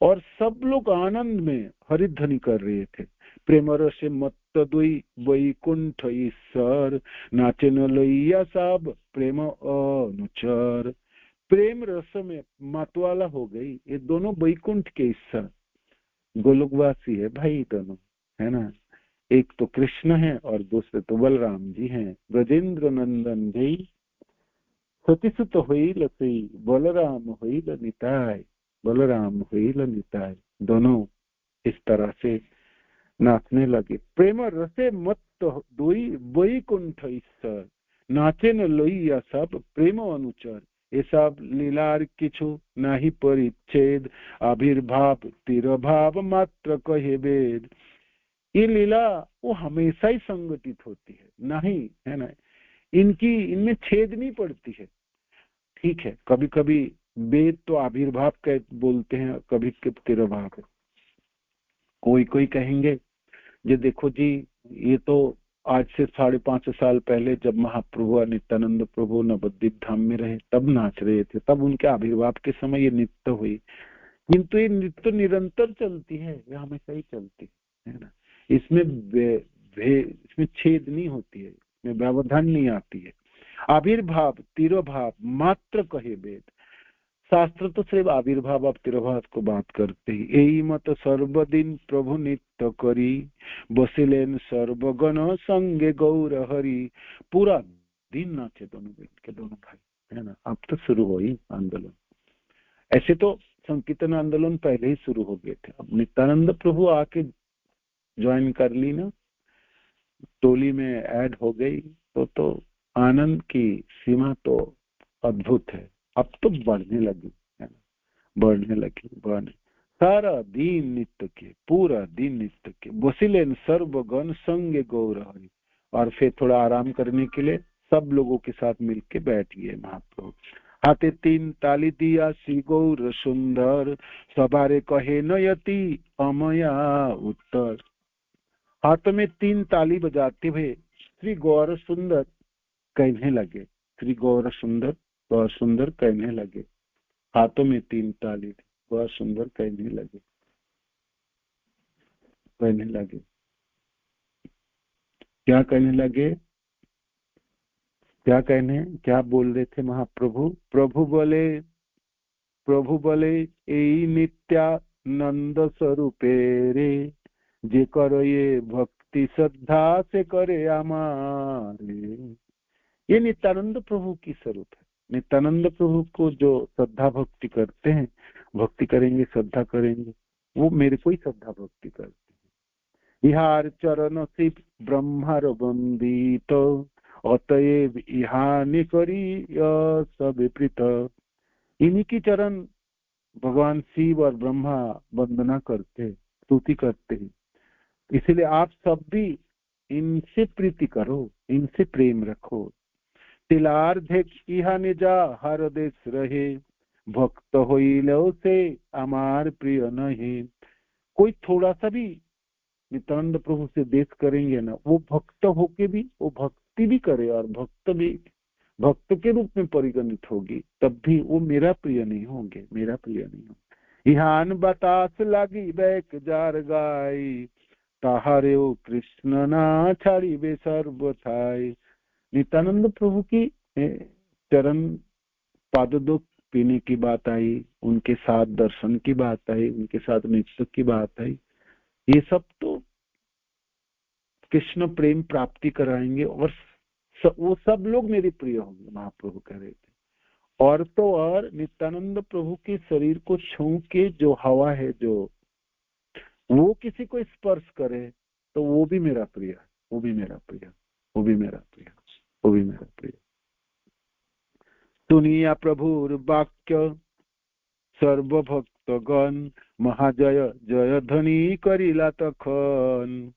और सब लोग आनंद में हरिध्वनि कर रहे थे। प्रेम रस मत्त दुई वैकुंठ ईश्वर, नाचे न लैया सब प्रेम अनुचर। प्रेम रस में मतवाला हो गई ये दोनों वैकुंठ के ईश्वर, गोलोकवासी है भाई दोनों, है ना। एक तो कृष्ण है और दूसरे तो बलराम जी हैं। ब्रजेंद्र नंदन जय सतीसुत होइल सई, बलराम होइल निताय, बलराम होइल निताय। दोनों इस तरह से नाचने लगे। प्रेम रसे मत दोई वैकुंठ ईश्वर, नाचे न लोइया सब प्रेम अनुचर। ये सब लीलार किछु नाही परिच्छेद, आविर्भाव तिरभाव मात्र कहे वेद। ये लीला वो हमेशा ही संगठित होती है, नहीं, है ना, इनमें छेद नहीं पड़ती है। ठीक है, कभी कभी वेद तो आविर्भाव का बोलते हैं, कभी तिरभाव। कोई कहेंगे ये देखो जी, ये तो आज से 550 साल पहले जब महाप्रभु और नित्यानंद प्रभु नवद्वीप धाम में रहे तब नाच रहे थे, तब उनके आविर्भाव के समय ये नृत्य हुई। किंतु ये नृत्य निरंतर चलती है, ये हमेशा ही चलती है ना। इसमें इसमें छेद नहीं होती है, इसमें व्यवधान नहीं आती है। आविर्भाव तिरोभाव मात्र कहे वेद, शास्त्र तो सिर्फ आविर्भाव और तिरोभाव को बात करते ही। यही मत सर्वदिन प्रभु नित्य करी, बसिलेन सर्वगण संगे गौर हरि। पूरा दिन नाचे दोनों के दोनों भाई, है ना। अब तो शुरू हो ही आंदोलन। ऐसे तो संकीर्तन आंदोलन पहले ही शुरू हो गए थे, अब नित्यानंद प्रभु आके ज्वाइन कर ली ना, टोली में ऐड हो गई, तो आनंद की सीमा तो अद्भुत है। अब तो बढ़ने लगी, है ना, बढ़ने लगी। सारा दिन नित्य के, पूरा दिन नित्य के। बसिलेन सर्वगण संग गौर हरि। और फिर थोड़ा आराम करने के लिए सब लोगों के साथ मिलके बैठ गए महाप्रभु। हाथे 3 ताली दिया श्री गौर सुंदर, सबारे कहे नयति अमया उत्तर। हाथ में 3 ताली बजाते हुए श्री गौर सुंदर कहने लगे, श्री गौर सुंदर कहने लगे। हाथों में 3 ताली थी, गौर सुंदर कहने लगे। क्या बोल रहे थे महाप्रभु? प्रभु बोले यही नित्यानंद स्वरूपे रे, जे करो ये भक्ति श्रद्धा से करे हमारे। ये नित्यानंद प्रभु की स्वरूप है। नित्यानंद प्रभु को जो श्रद्धा भक्ति करते हैं, भक्ति करेंगे, श्रद्धा करेंगे, वो मेरे को ही श्रद्धा भक्ति करते हैं। इहार चरण से ब्रह्मार वंदित, अतएव इहानि करी सब प्रीत। इन्हीं की चरण भगवान शिव और ब्रह्मा वंदना करते, स्तुति करते हैं। इसलिए आप सब भी इनसे प्रीति करो, इनसे प्रेम रखो। तिलार्धे इहा निजा हर देश रहे, भक्त होइलो से अमार प्रिय नहीं। कोई थोड़ा सा भी नित्यानंद प्रभु से देश करेंगे ना, वो भक्त होके भी वो भक्ति भी करे और भक्त के रूप में परिगणित होगी, तब भी वो मेरा प्रिय नहीं होंगे, मेरा प्रिय नहीं होंगे। इहान बतास लागी बैक जार गाई, ताहारे ओ कृष्ण ना छाड़ी बे सर्वथाई। नित्यानंद प्रभु की चरण पादुक पीने की बात आई, उनके साथ दर्शन की बात आई, उनके साथ नृत्य की बात आई। ये सब तो कृष्ण प्रेम प्राप्ति कराएंगे और वो सब लोग मेरे प्रिय होंगे, महाप्रभु कह रहे थे। और तो और नित्यानंद प्रभु के शरीर को छू के जो हवा है, जो वो किसी को स्पर्श करे तो वो भी मेरा प्रिय है, वो भी मेरा प्रिय, वो भी मेरा प्रिय, वो भी मेरा प्रिय। सुनिया प्रभुर वाक्य सर्वभक्तगण, महाजय जय ध्वनि करिला तखन।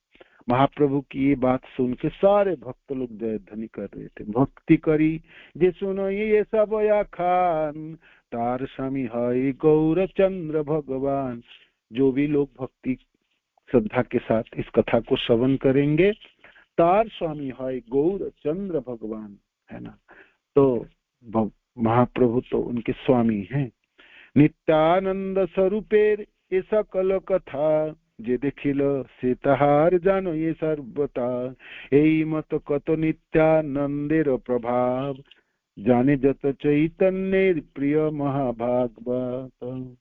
महाप्रभु की ये बात सुन के सारे भक्त लोग जय ध्वनि कर रहे थे। भक्ति करी जे सुनो ये सब आखान, तार स्वामी है गौर चंद्र भगवान। जो भी लोग भक्ति श्रद्धा के साथ इस कथा को श्रवण करेंगे, तार स्वामी है गौर चंद्र भगवान, है ना। तो महाप्रभु तो उनके स्वामी हैं। नित्यानंद स्वरूपेर ये सकल कथा, जे देखिल से ताहार जानो ये सर्वथा। यही मत कत नित्यानंदेर प्रभाव, जाने जत चैतन्य प्रिय महाभागवत।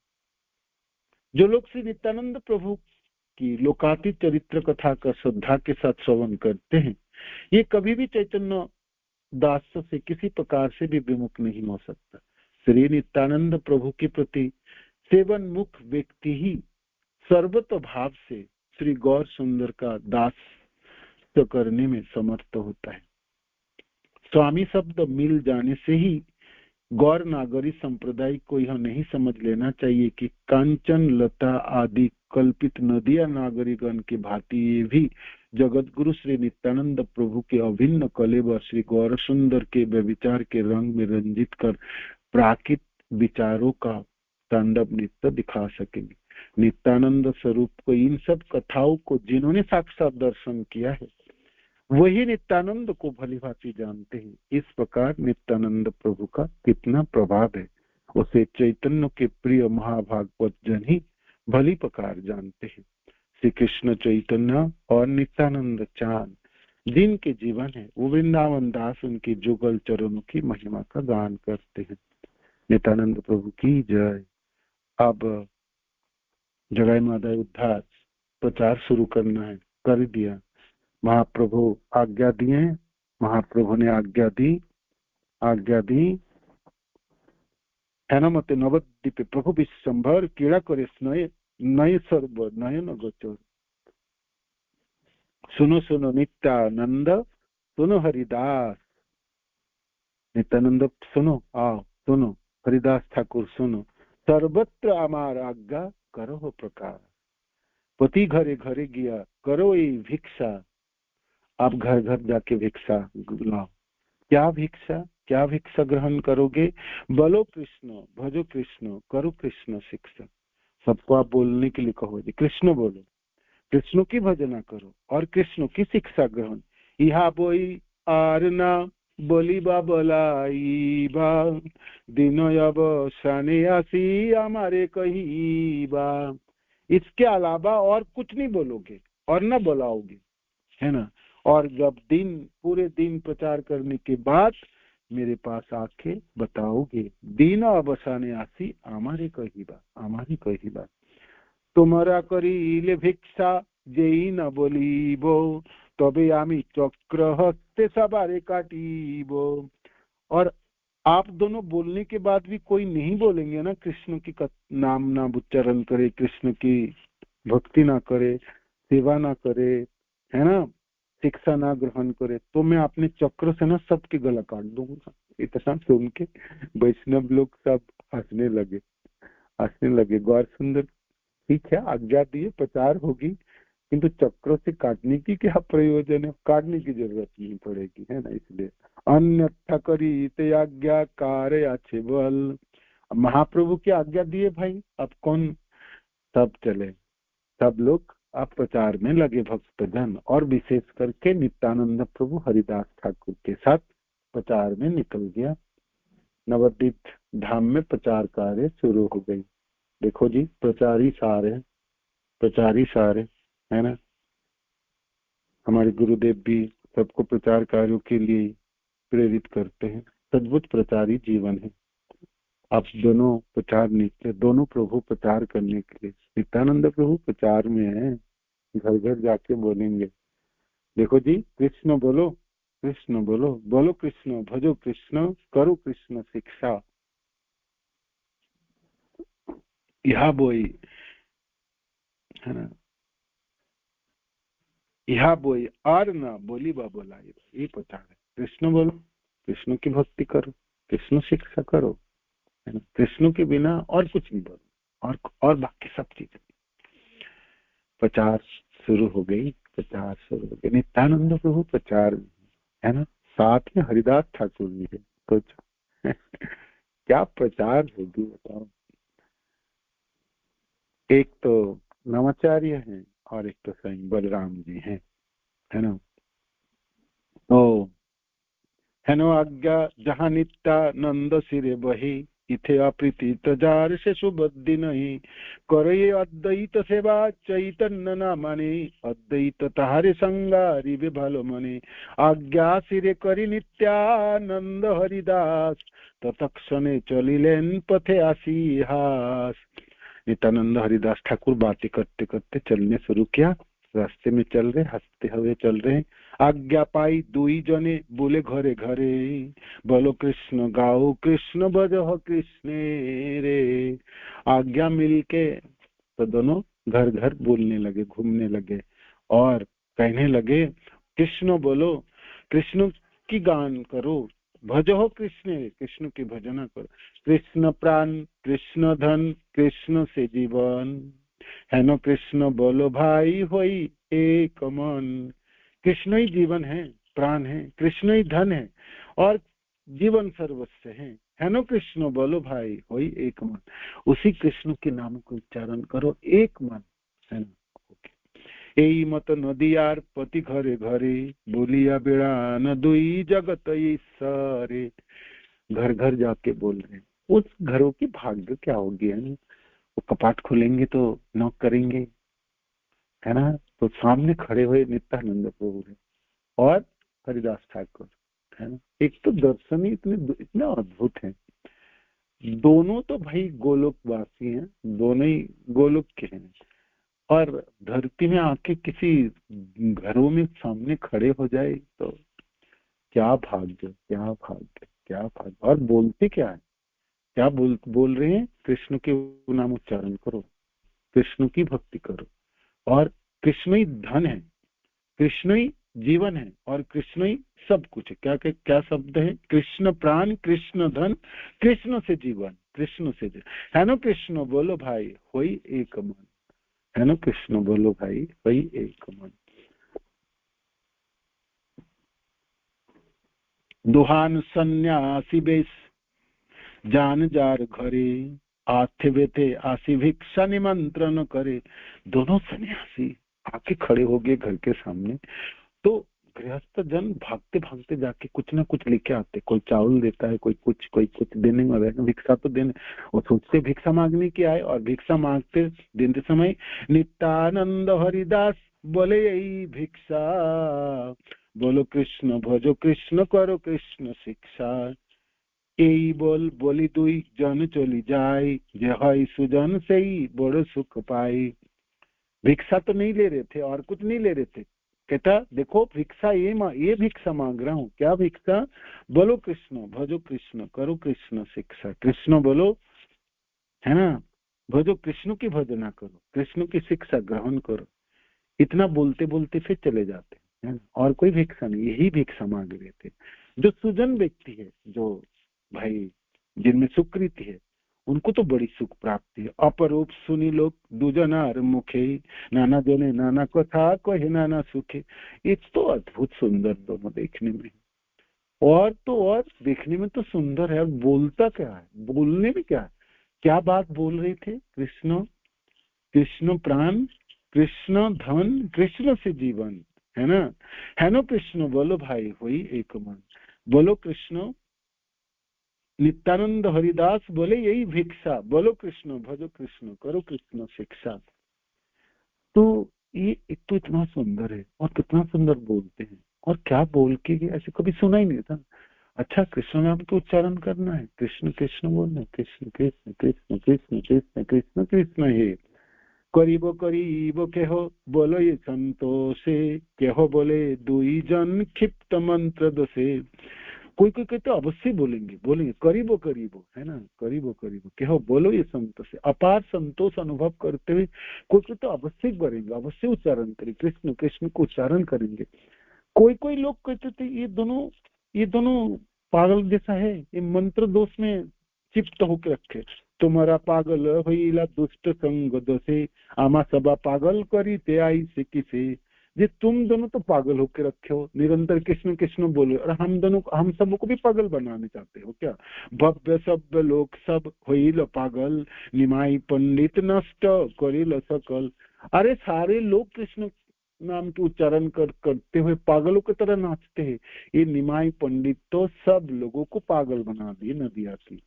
जो लोग श्री नित्यानंद प्रभु की लोकातीत चरित्र कथा का श्रद्धा के साथ श्रवण करते हैं, ये कभी भी चैतन्य दास से किसी प्रकार से भी विमुख नहीं हो सकता। श्री नित्यानंद प्रभु के प्रति सेवन मुख व्यक्ति ही सर्वत भाव से श्री गौर सुंदर का दास करने में समर्थ होता है। स्वामी शब्द मिल जाने से ही गौर नागरी संप्रदाय को यह नहीं समझ लेना चाहिए कि कांचन लता आदि कल्पित नदिया नागरिकगण की भांति ये भी जगत गुरु श्री नित्यानंद प्रभु के अभिन्न कलेवर श्री गौर सुंदर के व्यभिचार के रंग में रंजित कर प्राकृत विचारों का तांडव नृत्य दिखा सकेंगे। नित्यानंद स्वरूप को, इन सब कथाओं को जिन्होंने साक्षात दर्शन किया है, वही नित्यानंद को भली भांति जानते हैं। इस प्रकार नित्यानंद प्रभु का कितना प्रभाव है, उसे चैतन्य के प्रिय महाभागवत जन ही भली प्रकार जानते हैं। श्री कृष्ण चैतन्य और नित्यानंद चांद जिनके जीवन है, वो वृंदावन दास उनके जुगल चरणों की महिमा का गान करते हैं। नित्यानंद प्रभु की जय। अब जगह माता उद्धार प्रचार शुरू करना है, कर दिया। महाप्रभु आज्ञा दिए, महाप्रभु ने आज्ञा दी है ना। मत नवद्वीपे प्रभु विश्वंभर क्रीड़ा करे स्नय नय सर्व नयन गोचर। सुनो सुनो नित्यानंद, सुनो हरिदास। नित्यानंद सुनो, आओ सुनो, हरिदास ठाकुर सुनो। सर्वत्र अमार आज्ञा करो हो प्रकार, पति घरे घरे गया करो ये भिक्षा। आप घर घर जाके भिक्षा लाओ। क्या भिक्षा, क्या भिक्षा ग्रहण करोगे? बोलो कृष्ण, भजो कृष्ण, करो कृष्ण शिक्षा। सबको आप बोलने के लिए कहो, कृष्ण बोलो, कृष्ण की भजना करो और कृष्ण की शिक्षा ग्रहण। इहा बोई आरना बोलिबा बोलाइबा, दिन अवसाने आसी हमारे कहीबा। इसके अलावा और कुछ नहीं बोलोगे और न बोलाओगे, है ना। और जब पूरे दिन प्रचार करने के बाद मेरे पास आके बताओगे, दिन अवसाने आसी हमारे कहीबा। तुम्हारा करिले भिक्षा जेई न बोलिब, तबे आमी चक्र हस्ते सबारे काटिब। और आप दोनों बोलने के बाद भी कोई नहीं बोलेंगे ना, कृष्ण की नाम ना उच्चारण करे, कृष्ण की भक्ति ना करे, सेवा ना करे, है ना, शिक्षा ना ग्रहण करे, तो मैं अपने चक्र से ना सबके गला काट दूंगा। इतना सुन के वैष्णव लोग सब हंसने लगे। गौर सुंदर, ठीक है, आज्ञा दिए, प्रचार होगी, किंतु चक्रों से काटने की क्या प्रयोजन है? काटने की जरूरत नहीं पड़ेगी, है ना। इसलिए अन्यथा करी ते आज्ञा कार्य अच्छे बल। महाप्रभु की आज्ञा दिए भाई, अब कौन सब चले, सब लोग आप प्रचार में लगे भक्तजन, और विशेष करके नित्यानंद प्रभु हरिदास ठाकुर के साथ प्रचार में निकल गया। नवद्वीप धाम में प्रचार कार्य शुरू हो गई। देखो जी, प्रचार ही सारे है ना। हमारे गुरुदेव भी सबको प्रचार कार्यों के लिए प्रेरित करते हैं। सद्भुत प्रचारी जीवन है। आप दोनों प्रचार निकले, दोनों प्रभु प्रचार करने के लिए। नित्यानंद प्रभु प्रचार में है, घर घर जाके बोलेंगे, देखो जी, कृष्ण बोलो, बोलो कृष्ण, भजो कृष्ण, करो कृष्ण शिक्षा। यह बोई, है ना, यह बोई और न बोली बा बोलाई, ये प्रचार है। कृष्ण बोलो, कृष्ण की भक्ति करो, कृष्ण शिक्षा करो, है ना। कृष्ण के बिना और कुछ नहीं बोलो, और बाकी सब चीजें। प्रचार शुरू हो गई। नित्यानंद प्रभु प्रचार, है ना, साथ में हरिदास ठाकुर जी है। सोचो क्या प्रचार होगी, बताओ। एक तो नवाचार्य हैं और एक तो स्वयं बलराम जी हैं, है ना। तो है ना, आज्ञा जहाँ नित्यानंद सिरे बही, इथे अप्रीति तजार से सुबुद्धि नहीं, करे अद्वैत सेवा चैतन्य ना माने, अद्वैत ताहारे संगारी वे भालो मने। आज्ञा सिरे करी नित्यानंद हरिदास, तत्क्षणे चलिलेन पथे आसी हास। नित्यानंद हरिदास ठाकुर बातें करते करते चलने शुरू किया। रास्ते में चल रहे, हंसते हुए चल रहे। आज्ञा पाई दुई जने बोले घरे घरे, बोलो कृष्ण गाओ कृष्ण बजो कृष्ण रे। आज्ञा मिलके तो दोनों घर घर बोलने लगे, घूमने लगे और कहने लगे, कृष्ण बोलो, कृष्ण की गान करो, भजो कृष्ण, कृष्ण की भजना करो। कृष्ण प्राण, कृष्ण धन, कृष्ण से जीवन, है न कृष्ण बोलो भाई होई एक मन। कृष्ण ही जीवन है, प्राण है, कृष्ण ही धन है और जीवन सर्वस्व है न कृष्ण बोलो भाई होई एक मन। उसी कृष्ण के नाम को उच्चारण करो, एक मन, है ना। यही मत नदियार पति घरे घरे बोलिया बेड़ा न दुई जगत ईश्वरे। घर घर जाके बोल रहे हैं। उस घरों की भाग्य क्या होगी, है ना? वो कपाट खोलेंगे तो नॉक करेंगे, है ना? तो सामने खड़े हुए नित्यानंद प्रभु है और हरिदास ठाकुर, है ना? एक तो दर्शन ही इतने अद्भुत है। दोनों तो भाई गोलोक वासी हैं, दोनों ही गोलोक के हैं। और धरती में आके किसी घरों में सामने खड़े हो जाए तो क्या भाग्य, क्या भाग्य, क्या भाग्य। और बोलते क्या है, क्या बोल रहे हैं? कृष्ण के नाम उच्चारण करो, कृष्ण की भक्ति करो, और कृष्ण ही धन है, कृष्ण ही जीवन है, और कृष्ण ही सब कुछ है। क्या क्या, क्या शब्द है? कृष्ण प्राण, कृष्ण धन, कृष्ण से जीवन, कृष्ण से जीवन, है ना? कृष्ण बोलो भाई वही एक मन, है ना? कृष्ण बोलो भाई वही एक मन। दुहान सन्यासी बेस जान जार घरे आथे बेथे आसी भिक्षा निमंत्रण करे। दोनों सन्यासी आके खड़े हो गए घर के सामने। तो गृहस्थ जन भागते भागते जाके कुछ ना कुछ लेके आते, कोई चावल देता है, कोई कुछ देने वाला, भिक्षा तो देने, और सोचते भिक्षा मांगने की आए। और भिक्षा मांगते देते समय नित्यानंद हरिदास बोले यही भिक्षा, बोलो कृष्ण भजो कृष्ण करो कृष्ण शिक्षा। यही बोली दुई जन चली जाए, जे हई सुजन से ही बड़ो सुख पाई। भिक्षा तो नहीं ले रहे थे और कुछ नहीं ले रहे थे। कहता देखो भिक्षा ये भिक्षा मांग रहा हूँ। क्या भिक्षा? बोलो कृष्ण भजो कृष्ण करो कृष्ण शिक्षा। कृष्ण बोलो, है ना? भजो कृष्ण की भजना करो, कृष्ण की शिक्षा ग्रहण करो। इतना बोलते बोलते फिर चले जाते, है ना? और कोई भिक्षा नहीं, यही भिक्षा मांग रहे थे। जो सुजन व्यक्ति है, जो भाई जिनमें सुकृति है, उनको तो बड़ी सुख प्राप्ति है। अपरूप सुनी लोग दुजनार मुखे, नाना जने नाना कथा कहे नाना सुखे। ये तो अद्भुत सुंदर दोनों देखने में, और तो और देखने में तो सुंदर है। और बोलता क्या है, बोलने में क्या है? क्या बात बोल रहे थे? कृष्ण, कृष्ण प्राण, कृष्ण धन, कृष्ण से जीवन, है ना? है ना? कृष्ण बोलो भाई वही एक मन, बोलो कृष्ण। नित्यानंद हरिदास बोले यही भिक्षा, बोलो कृष्ण भजो कृष्ण करो कृष्ण शिक्षा। तो ये एक तो इतना सुंदर है और कितना सुंदर बोलते हैं। और क्या बोल के गए, ऐसे कभी सुना ही नहीं था। अच्छा कृष्ण नाम तो उच्चारण करना है, कृष्ण कृष्ण बोलना है, कृष्ण कृष्ण कृष्ण कृष्ण कृष्ण कृष्ण कृष्ण है। करीबो करीबो केहो बोलो ये संतोषे, केहो बोले दुई जन क्षिप्त मंत्र दोषे। कोई कोई कहते अवश्य बोलेंगे, बोलेंगे करीबो करीबो, है ना? करीबो करीबो केहो बोलो ये संतोष, अपार संतोष अनुभव करते हुए कोई कोई तो अवश्य करेंगे, अवश्य उच्चारण करेंगे, कृष्ण कृष्ण को उच्चारण करेंगे। कोई कोई लोग कहते थे ये दोनों पागल जैसा है, ये मंत्र दोष में चिप्त होकर रखे। तुम्हारा पागल होइला दुष्ट संग दोषे, आमा सबा पागल करी ते आई से किसे। ये तुम दोनों तो पागल होकर रखे हो, निरंतर कृष्ण कृष्ण बोलो, और हम सबको भी पागल बनाने चाहते हो क्या? भव्य सभ्य लोग सब होइल पागल, निमाई पंडित नष्ट करिल सकल। अरे सारे लोग कृष्ण नाम के उच्चारण करते हुए पागलों की तरह नाचते हैं। ये निमाई पंडित तो सब लोगों को पागल बना दिए नदिया की,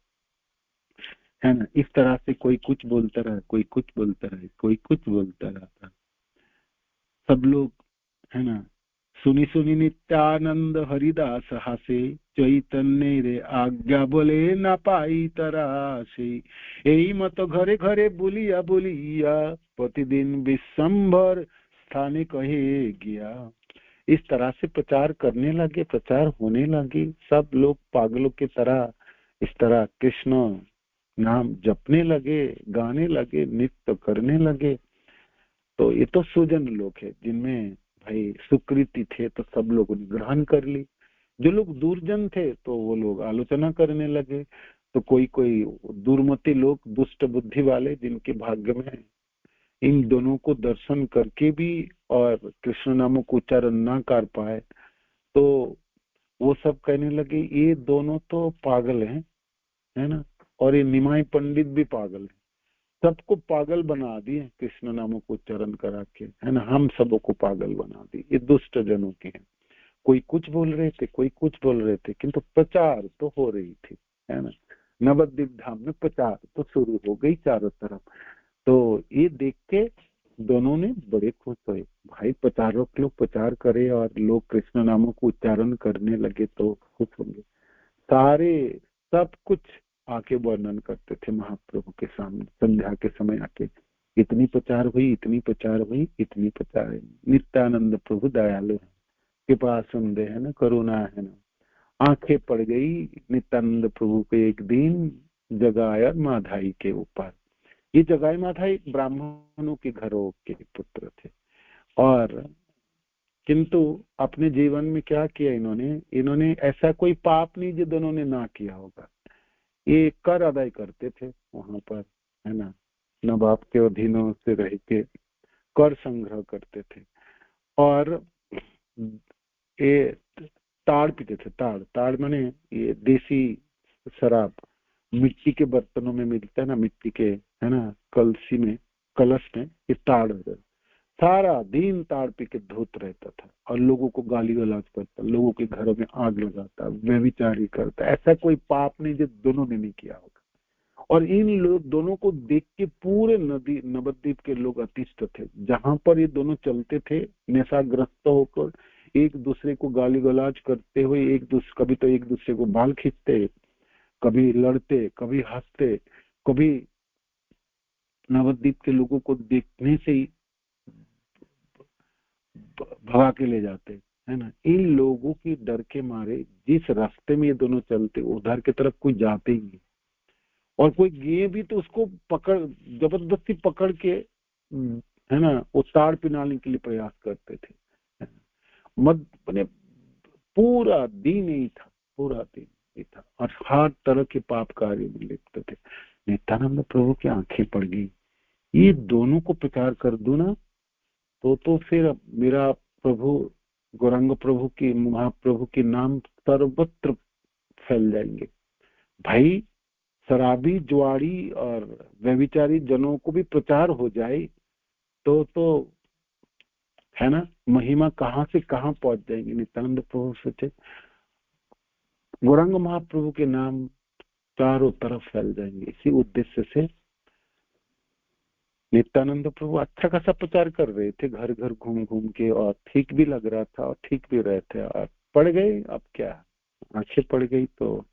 है ना? इस तरह से कोई कुछ बोलता रहा, कोई कुछ बोलता रहा, कोई कुछ बोलता रहा, सब लोग, है ना? सुनी सुनी नित्यानंद हरिदास हासे, चैतन्य रे आज्ञा बोले ना पाई तरासे। यही मत घरे घरे बोलिया बोलिया, प्रतिदिन विश्वंभर स्थाने कहे गया। इस तरह से प्रचार करने लगे, प्रचार होने लगे। सब लोग पागलों की तरह इस तरह कृष्ण नाम जपने लगे, गाने लगे, नृत्य करने लगे। तो ये तो सुजन लोग है जिनमें भाई सुकृति थे, तो सब लोगों ने ग्रहण कर ली। जो लोग दुर्जन थे तो वो लोग आलोचना करने लगे। तो कोई कोई दुर्मति लोग, दुष्ट बुद्धि वाले, जिनके भाग्य में इन दोनों को दर्शन करके भी और कृष्ण नामों को उच्चारण ना कर पाए, तो वो सब कहने लगे ये दोनों तो पागल हैं, है ना? और ये निमाई पंडित भी पागल है। सबको पागल बना दिए कृष्ण नामों को उच्चारण करा के, है ना। हम सबों को पागल बना दिए। ये दुष्ट जनों के हैं। कोई कुछ बोल रहे थे, कोई कुछ बोल रहे थे, किंतु प्रचार तो हो रही थी, है ना। नवद्वीप धाम में प्रचार तो शुरू हो गई चारों तरफ। तो ये देख के दोनों ने बड़े खुश हुए। भाई प्रचारक लोग प्रचार करे और लोग कृष्ण नामों को उच्चारण करने लगे तो खुश होंगे। सारे सब कुछ आके वर्णन करते थे महाप्रभु के सामने संध्या के समय आके। इतनी प्रचार हुई, इतनी प्रचार हुई, इतनी प्रचार हुई। नित्यानंद प्रभु दयालु है, कृपा सुंदे है ना, करुणा है ना। आंखें पड़ गई नित्यानंद प्रभु के एक दिन जगाया माधाई के ऊपर। ये जगाई माधाई ब्राह्मणों के घरों के पुत्र थे, और किंतु अपने जीवन में क्या किया इन्होंने ऐसा कोई पाप नहीं जो दोनों ने ना किया होगा। ये कर अदाई करते थे वहां पर, है ना। नवाब के अधीनों से रह के कर संग्रह करते थे, और ये ताड़ पीते थे। ताड़ ताड़ माने ये देसी शराब, मिट्टी के बर्तनों में मिलता है ना, मिट्टी के, है ना, कलसी में, कलश में ये ताड़। सारा दिन ताड़ पी के धोत रहता था और लोगों को गाली गलौज करता, लोगों के घरों में आग लगाता, व्यभिचारी करता। ऐसा कोई पाप नहीं जो दोनों ने नहीं किया होगा। और इन लोग दोनों को देख के पूरे नदी नवद्वीप के लोग अतिष्ठ थे। जहां पर ये दोनों चलते थे नशाग्रस्त होकर, एक दूसरे को गाली गलौज करते हुए, कभी तो एक दूसरे को बाल खींचते, कभी लड़ते, कभी हंसते, कभी नवद्वीप के लोगों को देखने से ही भगा के ले जाते, है ना। इन लोगों की डर के मारे जिस रास्ते में ये दोनों चलते उधर की तरफ कोई जाते ही नहीं, और कोई गए भी तो उसको पकड़, जबरदस्ती पकड़ के, है ना, वो ताड़ पिनाने के लिए प्रयास करते थे। मत बने पूरा दिन ही था, पूरा दिन ही था, और हर तरह के पाप कार्य में लिप्त थे। नित्यानंद प्रभु की आंखें पड़ गई, ये दोनों को प्रचार कर दूं ना तो फिर मेरा प्रभु गौरांग प्रभु की, महाप्रभु के नाम सर्वत्र फैल जाएंगे। भाई शराबी, जुआड़ी और व्यभिचारी जनों को भी प्रचार हो जाए तो है ना, महिमा कहाँ से कहाँ पहुंच जाएंगे। नित्यानंद प्रभु सोचे गौरांग महाप्रभु के नाम चारों तरफ फैल जाएंगे। इसी उद्देश्य से नित्यानंद प्रभु अच्छा खासा प्रचार कर रहे थे, घर घर घूम घूम के, और ठीक भी लग रहा था और ठीक भी रहे थे। और पड़ गए, अब क्या, आंखें पड़ गई तो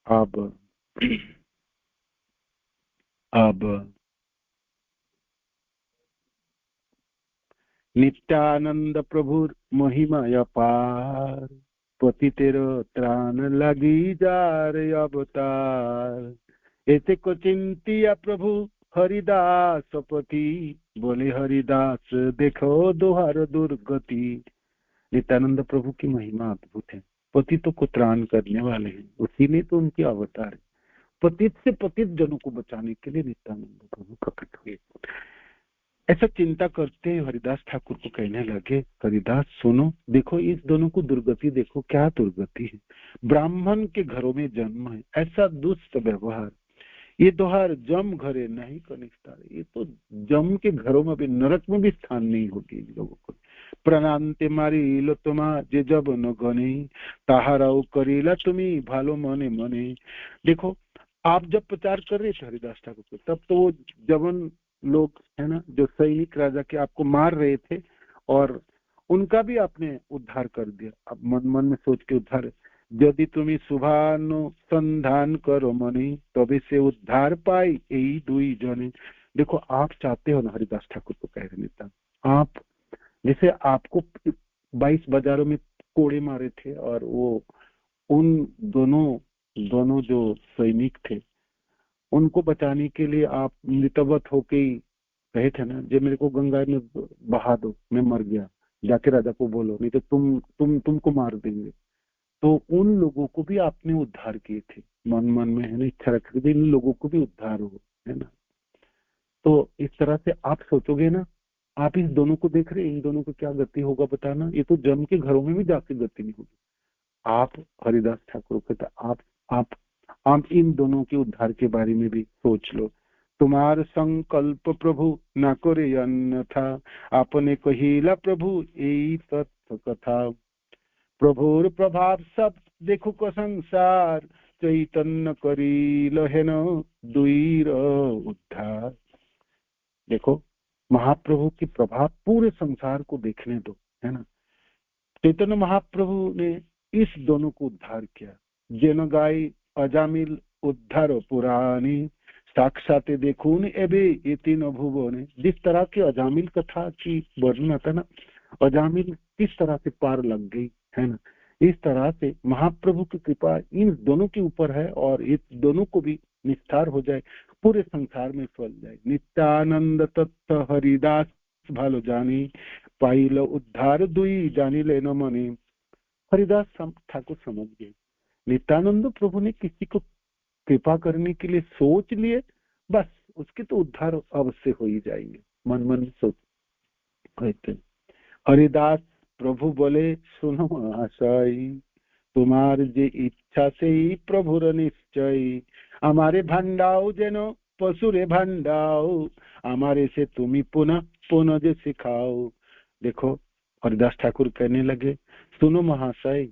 अब नित्यानंद प्रभु महिमा अपार, पतितेर त्राण लगी जार अवतार। ऐसे को चिंतिया प्रभु हरिदास पति, बोले हरिदास देखो दोहार दुर्गति। नित्यानंद प्रभु की महिमा अद्भुत है। पतितों को त्राण करने वाले हैं, उसी में तो उनकी अवतार है। पतित से पतित जनों को बचाने के लिए नित्यानंद प्रभु प्रकट हुए। ऐसा चिंता करते हरिदास ठाकुर को कहने लगे, हरिदास सुनो, देखो इस दोनों को दुर्गति देखो, क्या दुर्गति है। ब्राह्मण के घरों में जन्म है, ऐसा दुष्ट व्यवहार। ये दोहार जम घरे नहीं कनिष्ठार, ये तो जम के घरों में भी, नरक में भी स्थान नहीं होगी इन लोगों को। प्रणांते मारी लो तुम्हा जे जब न गने, ताहाराओ करीला तुम्ही भालो मने मने। देखो आप जब प्रचार कर रहे थे हरिदास ठाकुर को, तब तो वो जवन लोग, है ना, जो सैनिक राजा के आपको मार रहे थे, और उनका भी आपने उद्धार कर दिया। अब मन मन में सोच के उद्धार, यदि तुम्हें शुभानुसंधान करो मनी, तभी से उद्धार पाई यही दुई जने। देखो आप चाहते हो ना, हरिदास ठाकुर को कह रहे नेता, आप जैसे आपको 22 बाजारों में कोड़े मारे थे, और वो उन दोनों जो सैनिक थे उनको बचाने के लिए आप मृतवत होके ही कहे थे ना, जो मेरे को गंगा में बहा दो, मैं मर गया, जाके राजा को बोलो, नहीं तो तुमको मार देंगे। तो उन लोगों को भी आपने उद्धार किए थे, मन मन में, है ना, इच्छा रखते थे इन लोगों को भी उद्धार हो, है ना। तो इस तरह से आप सोचोगे ना, आप इस दोनों को देख रहे, इन दोनों को क्या गति होगा बताना। ये तो जम के घरों में भी जाके गति नहीं होगी। आप हरिदास ठाकुर कहते, आप इन दोनों के उद्धार के बारे में भी सोच लो। तुम्हार संकल्प प्रभु ना करे अन्यथा, आपने कहिला प्रभु यही तत्व कथा। प्रभुर प्रभाव सब देखो को संसार, चैतन्य करिल हेन दुईर उद्धार। देखो महाप्रभु की प्रभाव पूरे संसार को देखने दो, है ना। चैतन्य महाप्रभु ने इस दोनों को उद्धार किया। जेन गाय अजामिल उद्धार पुरानी, साक्षात देखून एबे ये तीन भुवने। जिस तरह की अजामिल कथा की वर्णन था ना, अजामिल किस तरह से पार लग गई, है ना। इस तरह से महाप्रभु की कृपा इन दोनों के ऊपर है, और इस दोनों को भी निस्तार हो जाए, पूरे संसार में फैल जाए। नित्यानंद तत्व हरिदास भालो जानी, पाइल उद्धार दुई जानी लेन मने। हरिदास ठाकुर समझ गए, नित्यानंद प्रभु ने किसी को कृपा करने के लिए सोच लिए, बस उसके तो उद्धार अवश्य हो ही जाएंगे। मन मन में सोच कहते। हरिदास प्रभु बोले सुनो आशाई, तुम्हार जे इच्छा से ही प्रभुर निश्चय। हमारे भंडाओ जेनो पशुरे भंडाओ, हमारे से तुम पुनः पुनः जे सिखाओ। देखो हरिदास ठाकुर कहने लगे, सुनो महाशय,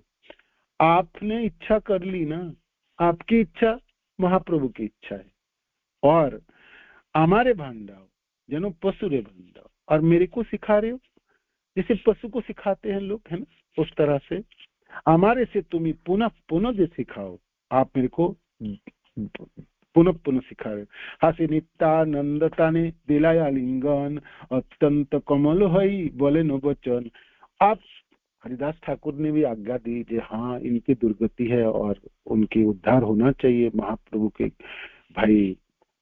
आपने इच्छा कर ली ना, आपकी इच्छा महाप्रभु की इच्छा है, और हमारे भंडाओ जेनो पशुरे भंडाओ, और मेरे को सिखा रहे हो जैसे पशु को सिखाते हैं लोग, है ना, उस तरह से हमारे से तुम पुनः पुनः जो सिखाओ, आप मेरे को पुनः पुनः सिखा रहे हो। हासे नित्यानंदता ने दिलाया लिंगन, अत्यंत कमल हई बोले नो वचन। आप हरिदास ठाकुर ने भी आज्ञा दी कि हाँ इनकी दुर्गति है और उनकी उद्धार होना चाहिए, महाप्रभु के भाई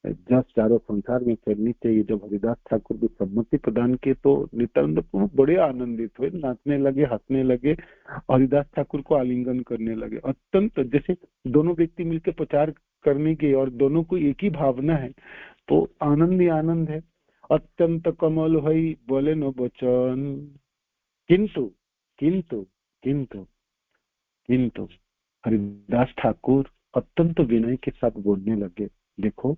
जस चारों संसार में फैलनी चाहिए। जब हरिदास ठाकुर की सम्मति प्रदान की तो नित्यानंद प्रभु बड़े आनंदित हुए, नाचने लगे, हंसने लगे, हरिदास ठाकुर को आलिंगन करने लगे। अत्यंत जैसे दोनों व्यक्ति मिलकर प्रचार करने की और दोनों को एक ही भावना है, तो आनंद ही आनंद है। अत्यंत कमल हई बोले न वचन, किंतु किंतु किंतु किंतु हरिदास ठाकुर अत्यंत विनय के साथ बोलने लगे, देखो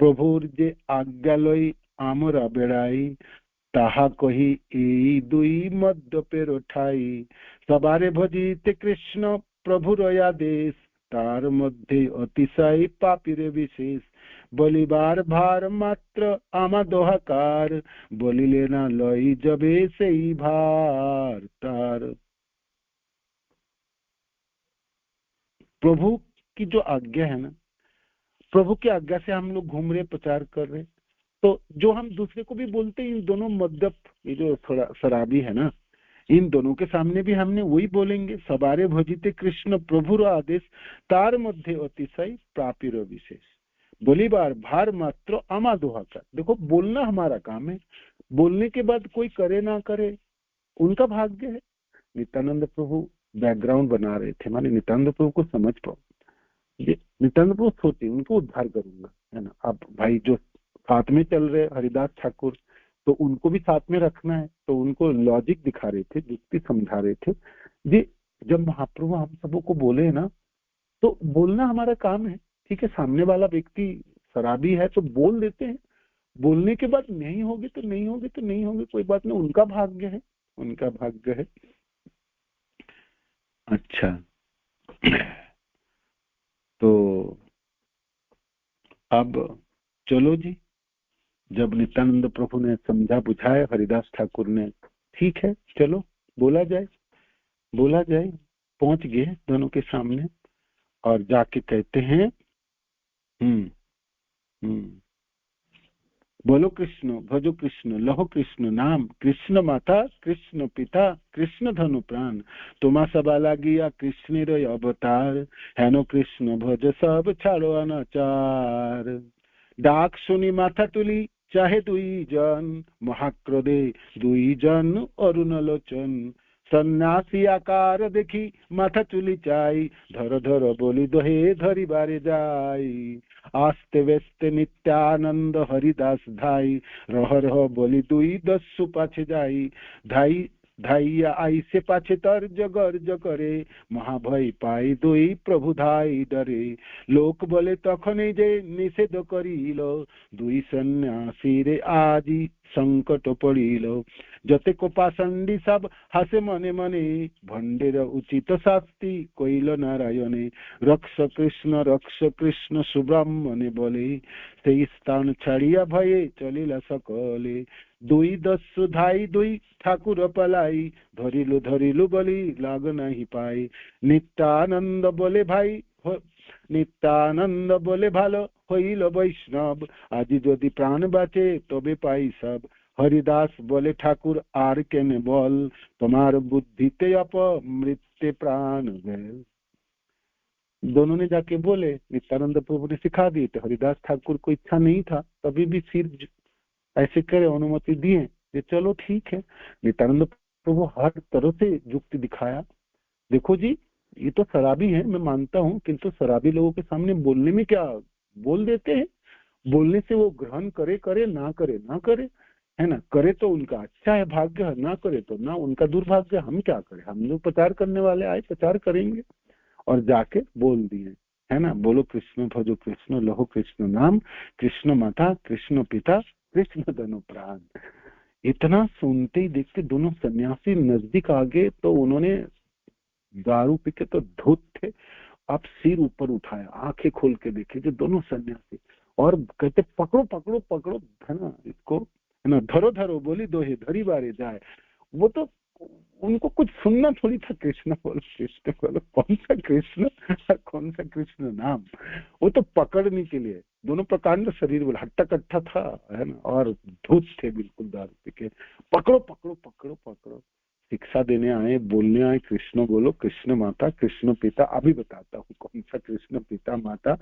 प्रभुर जे आज्ञा लई आमरा बेड़ाई, ताहा कही এই দুই মধ্য পেরোঠাই। সবারে ভজিতে কৃষ্ণ প্রভুর আদেশ, তার মধ্যে অতিশয় পাপীরে বিশেষ। বলিবার ভার মাত্র আমা দোহাকার, বলিলে না লই যাবে সেই ভার তার। प्रभु की जो आज्ञा है ना, प्रभु की आज्ञा से हम लोग घूम रहे, प्रचार कर रहे, तो जो हम दूसरे को भी बोलते हैं, इन दोनों मद्यप ये जो थोड़ा शराबी है ना, इन दोनों के सामने भी हमने वही बोलेंगे, सबारे भजिते कृष्ण प्रभुर आदेश, तार मध्य अतिशय प्रापीर विशेष। बोली बार भार मात्र अमा दोहाकर। देखो बोलना हमारा काम है, बोलने के बाद कोई करे ना करे उनका भाग्य है। नित्यानंद प्रभु बैकग्राउंड बना रहे थे, माने नित्यानंद प्रभु को समझ पाओ, ये नित्यानंद प्रभु सोचे उनको उद्धार करूंगा, है ना। अब भाई जो साथ में चल रहे हरिदास ठाकुर, तो उनको भी साथ में रखना है, तो उनको लॉजिक दिखा रहे थे, युक्ति समझा रहे थे। जी जब महाप्रभु हम सबों को बोले ना, तो बोलना हमारा काम है, ठीक है। सामने वाला व्यक्ति शराबी है तो बोल देते हैं, बोलने के बाद नहीं होगी तो नहीं होगी तो नहीं होगी, कोई बात नहीं, उनका भाग्य है, उनका भाग्य है। अच्छा तो अब चलो जी, जब नित्यानंद प्रभु ने समझा बुझाया, हरिदास ठाकुर ने, ठीक है चलो बोला जाए, बोला जाए। पहुंच गए दोनों के सामने और जाके कहते हैं बोलो कृष्ण भजो कृष्ण लहो कृष्ण नाम, कृष्ण माता कृष्ण पिता कृष्ण धनु प्राण, तुम्हा सबा लागिया कृष्णेर अवतार, हेनो कृष्ण भज सब छाड़ो अनाचार। डाक सुनी माथा तुली चाहे दुई जन, महाक्रोधे दुई जन अरुण लोचन, सन्यासी आकार देखी माथा चुली चाई, धर धर बोली दोहे धरी बारे जाई। आस्ते व्यस्ते नित्यानंद हरिदास धाई, रह रह बोली दुई दस्यु पाछे जाई। धाई धाइया आई से पाछे तर्ज गर्ज करे, महाभय पाई दुई प्रभु धाई डरे। लोक बोले तखने जे निषेध करिल, दुई सन्यासी रे आजी संकट पड़िल। जते को पाषंडी सब हासे मने मने, भंडेर उचित शास्ति कइल नारायणे। रक्ष कृष्ण सुब्रह्मण्य बोले, সেই স্থান ছাড়িয়া ভয়ে চলিলা সকলে। দুই দস্যু ধাই দুই ঠাকুর পালাই, ধরিলু ধরিলু বলি লাগ নাহি পাই। নিত্যানন্দ বলে ভাই নিত্যানন্দ বলে ভালো হইল বৈষ্ণব, আজি যদি প্রাণ বাঁচে তবে পাই সব। হরিদাস বলে ঠাকুর আর কেনে বল, তোমার বুদ্ধিতে अपमृत्य प्राण गए। दोनों ने जाके बोले, नित्यानंद प्रभु ने सिखा दिए थे। हरिदास ठाकुर को इच्छा नहीं था, तभी भी सिर ऐसे करे अनुमति दिए कि चलो ठीक है। नित्यानंद प्रभु हर तरह से युक्ति दिखाया। देखो जी, ये तो शराबी है, मैं मानता हूँ, किंतु शराबी लोगों के सामने बोलने में क्या बोल देते हैं। बोलने से वो ग्रहण करे करे, ना करे ना करे, है ना। करे तो उनका अच्छा है, भाग्य है, ना करे तो ना उनका दुर्भाग्य। हम क्या करें, हम लोग प्रचार करने वाले आए, प्रचार करेंगे। और जाके बोल दिए, है ना, बोलो कृष्ण भजो कृष्ण लहो कृष्ण नाम, कृष्ण माता कृष्ण पिता कृष्ण दोनों प्राण। इतना सुनते ही देखते दोनों सन्यासी नजदीक आ गए तो उन्होंने दारू पी के तो धूत थे। अब सिर ऊपर उठाया, आंखें खोल के देखे जो दोनों सन्यासी, और कहते पकड़ो पकड़ो पकड़ो, है ना, इसको, है ना, धरो धरो बोली दो ही धरी बारे जाए। वो तो उनको कुछ सुनना थोड़ी था, कृष्ण बोलो कौन सा कृष्ण और कौन सा कृष्ण नाम। वो तो पकड़ने के लिए दोनों प्रकांड शरीर बोला हट्टा कट्टा था, है ना, और धूत थे बिल्कुल दारू पी के। पकड़ो पकड़ो पकड़ो पकड़ो, शिक्षा देने आए, बोलने आए, कृष्ण बोलो कृष्ण माता कृष्ण पिता। अभी बताता हूँ कौन सा कृष्ण पिता माता।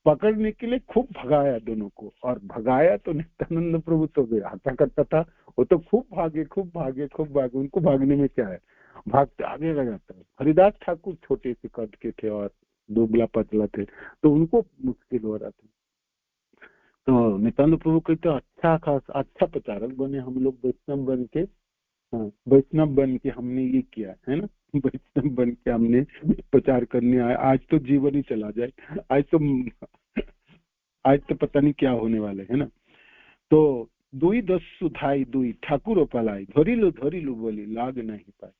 पकड़ने के लिए खूब भगाया दोनों को, और भगाया तो नित्यानंद प्रभु तो हट्टा कट्टा था, वो तो खूब भागे खूब भागे खूब भागे। उनको भागने में क्या है, भागते आगे रह जाता है। हरिदास ठाकुर छोटे से कद के थे और दुबला पतला थे, तो उनको मुश्किल हो रहा था। तो नित्यानंद प्रभु कहते अच्छा खास अच्छा प्रचारक बने हम लोग, वैष्णव बन के। हाँ, वैष्णव बन के हमने ये किया है ना, वैष्णव बन के हमने प्रचार करने आए। आज तो जीवन ही चला जाए, आज तो पता नहीं क्या होने वाले, है ना। तो दुई दस्यु धाई दुई ठाकुर पलाई, धरिलु बोली लाग नहीं पाए।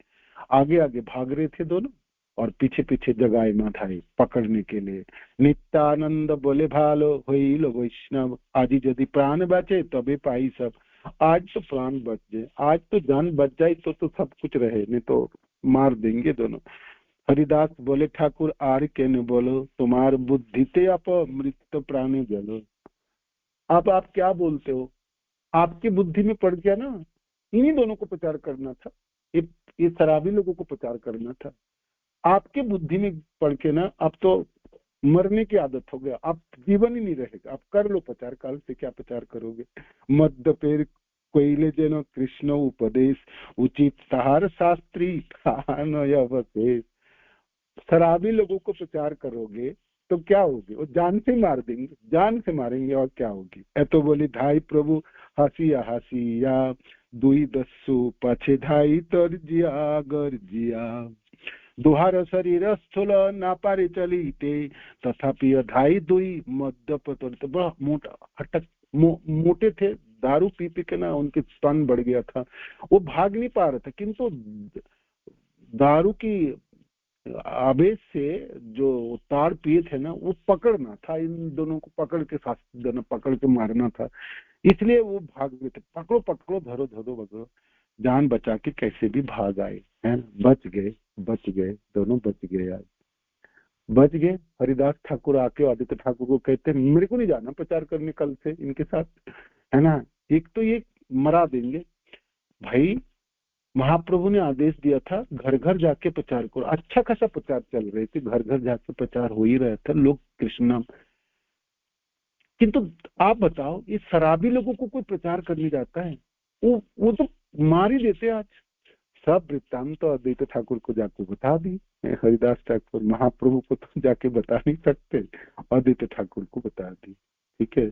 आगे आगे भाग रहे थे दोनों, और पीछे पीछे जगाए माधाई पकड़ने के लिए। नित्यानंद बोले भालो होइलो वैष्णव, आदि यदि प्राण बचे तबे पाई सब। आज तो प्राण बच जाए, आज तो जान बच जाए तो सब कुछ रहे, नहीं तो मार देंगे दोनों। हरिदास बोले ठाकुर आर के न बोलो, तुम्हार बुद्धि ते अपमृत्य प्राणी जलो। अब आप क्या बोलते हो, आपकी बुद्धि में पड़ गया ना, इन्हीं दोनों को प्रचार करना था, ये शराबी लोगों को प्रचार करना था। आपके बुद्धि में पड़ के ना, अब तो मरने की आदत हो गया, आप जीवन ही नहीं रहेगा। आप कर लो प्रचार, काल से क्या प्रचार करोगे। मध्य पेर कोयले जेनो कृष्ण उपदेश, उचित सहार शास्त्री अवशेष। शराबी लोगों को प्रचार करोगे तो क्या होगी, वो जान से मार देंगे, जान से मारेंगे, और क्या होगी। तो बोली धाई प्रभु हसिया हसिया, दुई दस्यु पाछे धाई तरजिया गर्जिया। दुहार शरीर स्थूल ना पारे चलीते, तथापि धाई दुई मद्यप तो बड़ा मोटा हटक मोटे थे, दारू पी पी के ना उनके स्तन बढ़ गया था, वो भाग नहीं पा रहे थे। किंतु दारू की आवेश से जो ताड़ पिए थे ना, वो पकड़ना था, इन दोनों को पकड़ के साथ दोनों पकड़ के मारना था, इसलिए वो भाग गए थे। पकड़ो पकड़ो धरो धरो भगो, जान बचा के कैसे भी भाग आए, हैं, बच गए दोनों बच गए। आज बच गए। हरिदास ठाकुर आके आदित्य ठाकुर को कहते मेरे को नहीं जाना प्रचार करने कल से इनके साथ, है ना, एक तो ये मरा देंगे। भाई महाप्रभु ने आदेश दिया था घर घर जाके प्रचार करो, अच्छा खासा प्रचार चल रहे थे, घर घर जाके प्रचार हो ही रहा था, लोग कृष्ण नाम। किंतु आप बताओ, ये शराबी लोगों को कोई प्रचार करने जाता है, वो तो मार ही देते। आज सब वृत्तांत तो अद्वैत ठाकुर को जाके बता दी, हरिदास ठाकुर महाप्रभु को तो जाके बता नहीं सकते, अद्वैत ठाकुर को बता दी। ठीक है,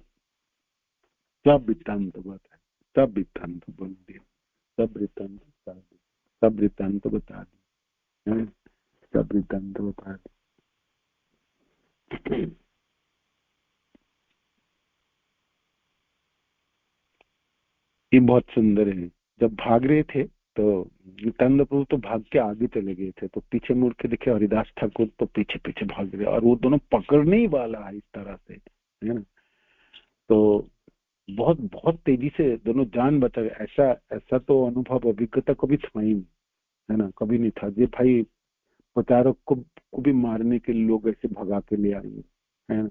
सब वृत्तांत बता, सब वृत्तांत बोल दिया, सब वृत्तांत बता दिया। सब वृत्तांत बता दी, सब वृत्तांत बता दी। ये बहुत सुंदर है। जब भाग रहे थे तो नित्यानंद प्रभु तो भाग के आगे चले गए थे, तो पीछे मुड़ के देखे हरिदास ठाकुर तो पीछे पीछे भाग रहे, और वो दोनों पकड़ने ही वाला है इस तरह से, है ना। तो बहुत बहुत तेजी से दोनों जान बचा गए। ऐसा ऐसा तो अनुभव अभिज्ञता कभी था ही नहीं, है ना, कभी नहीं था। ये भाई प्रचारक को भी मारने के लिए लोग ऐसे भगा के ले आएंगे, है ना।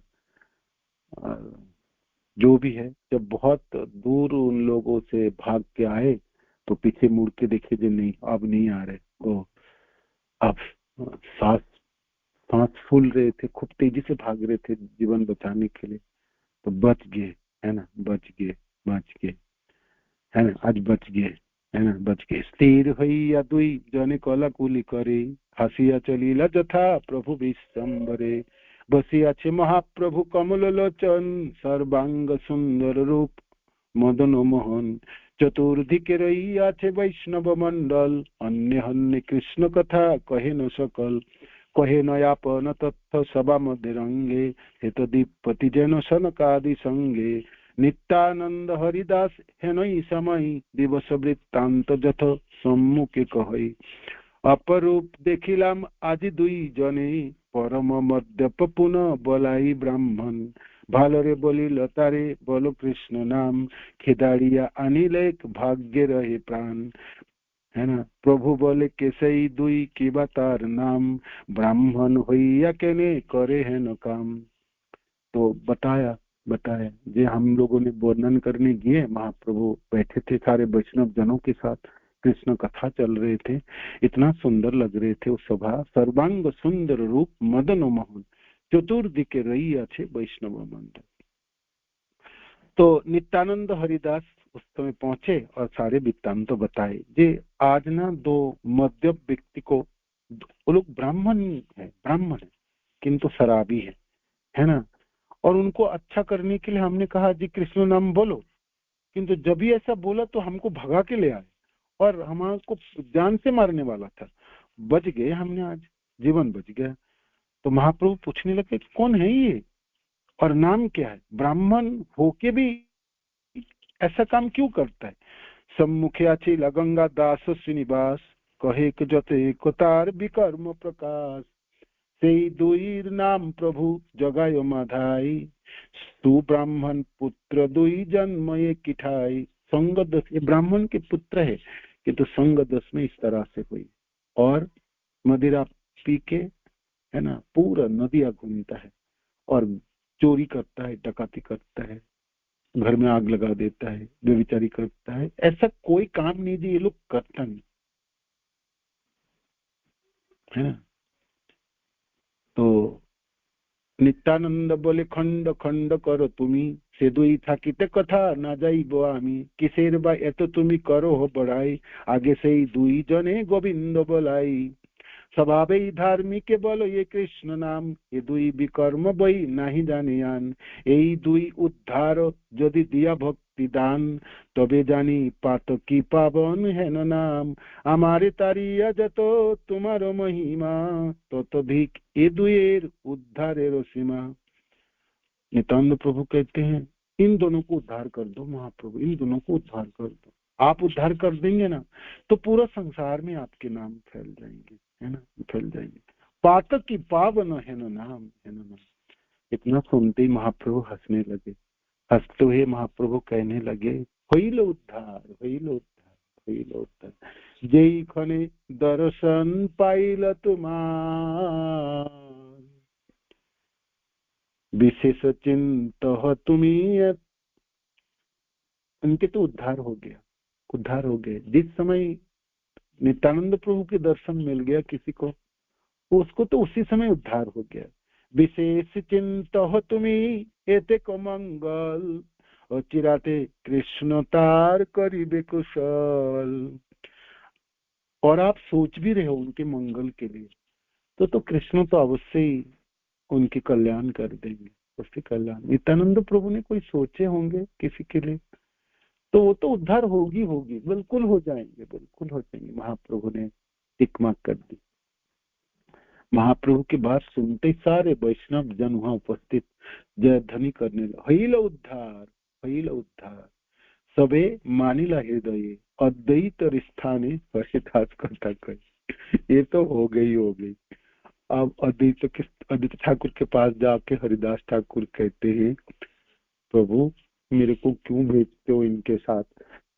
जो भी है, जब बहुत दूर उन लोगों से भाग के आए तो पीछे मुड़ के देखे जो नहीं, अब नहीं आ रहे वो, अब सांस सांस फूल रहे थे, खूब तेजी से भाग रहे थे जीवन बचाने के लिए, तो बच गए, है ना, बच गए, बच गए, है ना, आज बच गए, है ना, बच गए। स्थिर हईया दुई जने कलाकुली करे, हासिया चलिला যথা प्रभु विश्वम्बरे, बसियाছে মহাপ্রভু কমল লোচন, সর্বাঙ্গ সুন্দর রূপ মদন মোহন, চতুর্দিকে রইয়াছে বৈষ্ণব মন্ডল, অন্যে হন্যে কৃষ্ণ কথা কহে ন সকল, কহে নয়াপন তথ্য সভা মধ্যে রঙ্গে, হেত দীপতি যেন সনকাদি সঙ্গে, নিত্যানন্দ হরিদাস হেনই সময় দিবস বৃত্তান্ত যথ সম্মুখে কহই, অপরূপ দেখিলাম আজি দুই জনে, পরম মদ্যপ পুন বলাই ব্রাহ্মণ, ভালরে বলিল তারে বল কৃষ্ণ নাম, খেদাড়িয়া আনিলে ভাগ্যে রহে প্রাণ, है ना। प्रभु बोले केसई दुई की तार नाम, ब्राह्मण होइया केने करे है न काम। तो बताया बताया जे हम लोगों ने वर्णन करने गए, महाप्रभु बैठे थे सारे वैष्णव जनों के साथ, कृष्ण कथा चल रहे थे, इतना सुंदर लग रहे थे वो सभा। सर्वांग सुंदर रूप मदन मोहन, चतुर्दिके रही अच्छे वैष्णव मंडल। तो नित्यानंद हरिदास उस समय पहुंचे और सारे वृत्तांत तो बताए। जे आज ना दो मध्यम व्यक्ति को, वो लोग ब्राह्मण है, ब्राह्मण है किंतु शराबी है ना, और उनको अच्छा करने के लिए हमने कहा जी कृष्ण नाम बोलो, किंतु जब भी ऐसा बोला तो हमको भगा के ले आए और हमको जान से मारने वाला था। बच गए हमने, आज जीवन बच गया। तो महाप्रभु पूछने लगे कौन है ये और नाम क्या है, ब्राह्मण होके भी ऐसा काम क्यों करता है। सम्मुखे आछि लगंगा दास श्रीनिवास, कहे जते कोतार विकर्म प्रकाश, সেই দুইর नाम प्रभु जगायो माधाई, सुब्राह्मण पुत्र दुई जन्म एक ठाई। संग दस, ये ब्राह्मण के पुत्र है कि तो संग दस में इस तरह से हुई, और मदिरा पी के, है ना, पूरा नदिया घूमता है और चोरी करता है, डकाती करता है, घर में आग लगा देता है, व्यभिचारी करता है। ऐसा कोई काम नहीं जी ये लोग करता नहीं, है ना। तो নিত্যানন্দ বলে খণ্ড খণ্ড করো তুমি, সে দুই থাকিতে কথা না যাইব আমি, কিসের বা এত তুমি করো বড়াই, আগে সেই দুই জনে গোবিন্দ বলাই। স্বভাবেই ধার্মিকে বলো এ কৃষ্ণ নাম, এ দুই বিকর্ম বই নাহি জানে আন, এই দুই উদ্ধার যদি দিয়া ভক্তি দান, তবে জানি পাতকি পাবন হেন নাম, আমারে তারিয়া যত তোমার মহিমা, ততধিক এ দুয়ের उद्धारेर सीमा। नित्यानंद प्रभु कहते हैं इन दोनों को उद्धार कर दो महाप्रभु, इन दोनों को उद्धार कर दो। आप उद्धार कर देंगे ना तो पूरा संसार में आपके नाम फैल जाएंगे, है ना, फैल जाएंगे। पातक की पावन है ना नाम, है ना नाम। इतना सुनते ही महाप्रभु हंसने लगे। हंसते हुए महाप्रभु कहने लगे होइल उद्धार, होइल उद्धार, होइल उद्धार, जेई खने दर्शन पाइल तुम्हार, विशेष चिंत तुम्हें, उनके तो उद्धार हो गया, उद्धार हो गए। जिस समय नित्यानंद प्रभु के दर्शन मिल गया किसी को, उसको तो उसी समय उद्धार हो गया। विशेष चिंत तुम्हें एते को मंगल, और चिराते कृष्ण तार करिबे कुशल। और आप सोच भी रहे हो उनके मंगल के लिए, तो कृष्ण तो अवश्य ही उनके कल्याण कर देंगे, उसके कल्याण। नित्यानंद प्रभु ने कोई सोचे होंगे किसी के लिए, तो वो तो उद्धार होगी होगी, बिल्कुल हो जाएंगे, बिल्कुल हो जाएंगे। महाप्रभु ने टिक मार्क कर दी। महाप्रभु की बात सुनते ही सारे वैष्णव जन वहां उपस्थित जय ध्वनि करने लगे, हईल उद्धार, हईल उद्धार, सबे मानिला हृदय, अद्वैत स्थाने हर्षितास कथा कही। ये तो हो गई, हो गई। अब अद्वैत ठाकुर के पास जाके हरिदास ठाकुर कहते हैं, प्रभु मेरे को क्यों भेजते हो इनके साथ?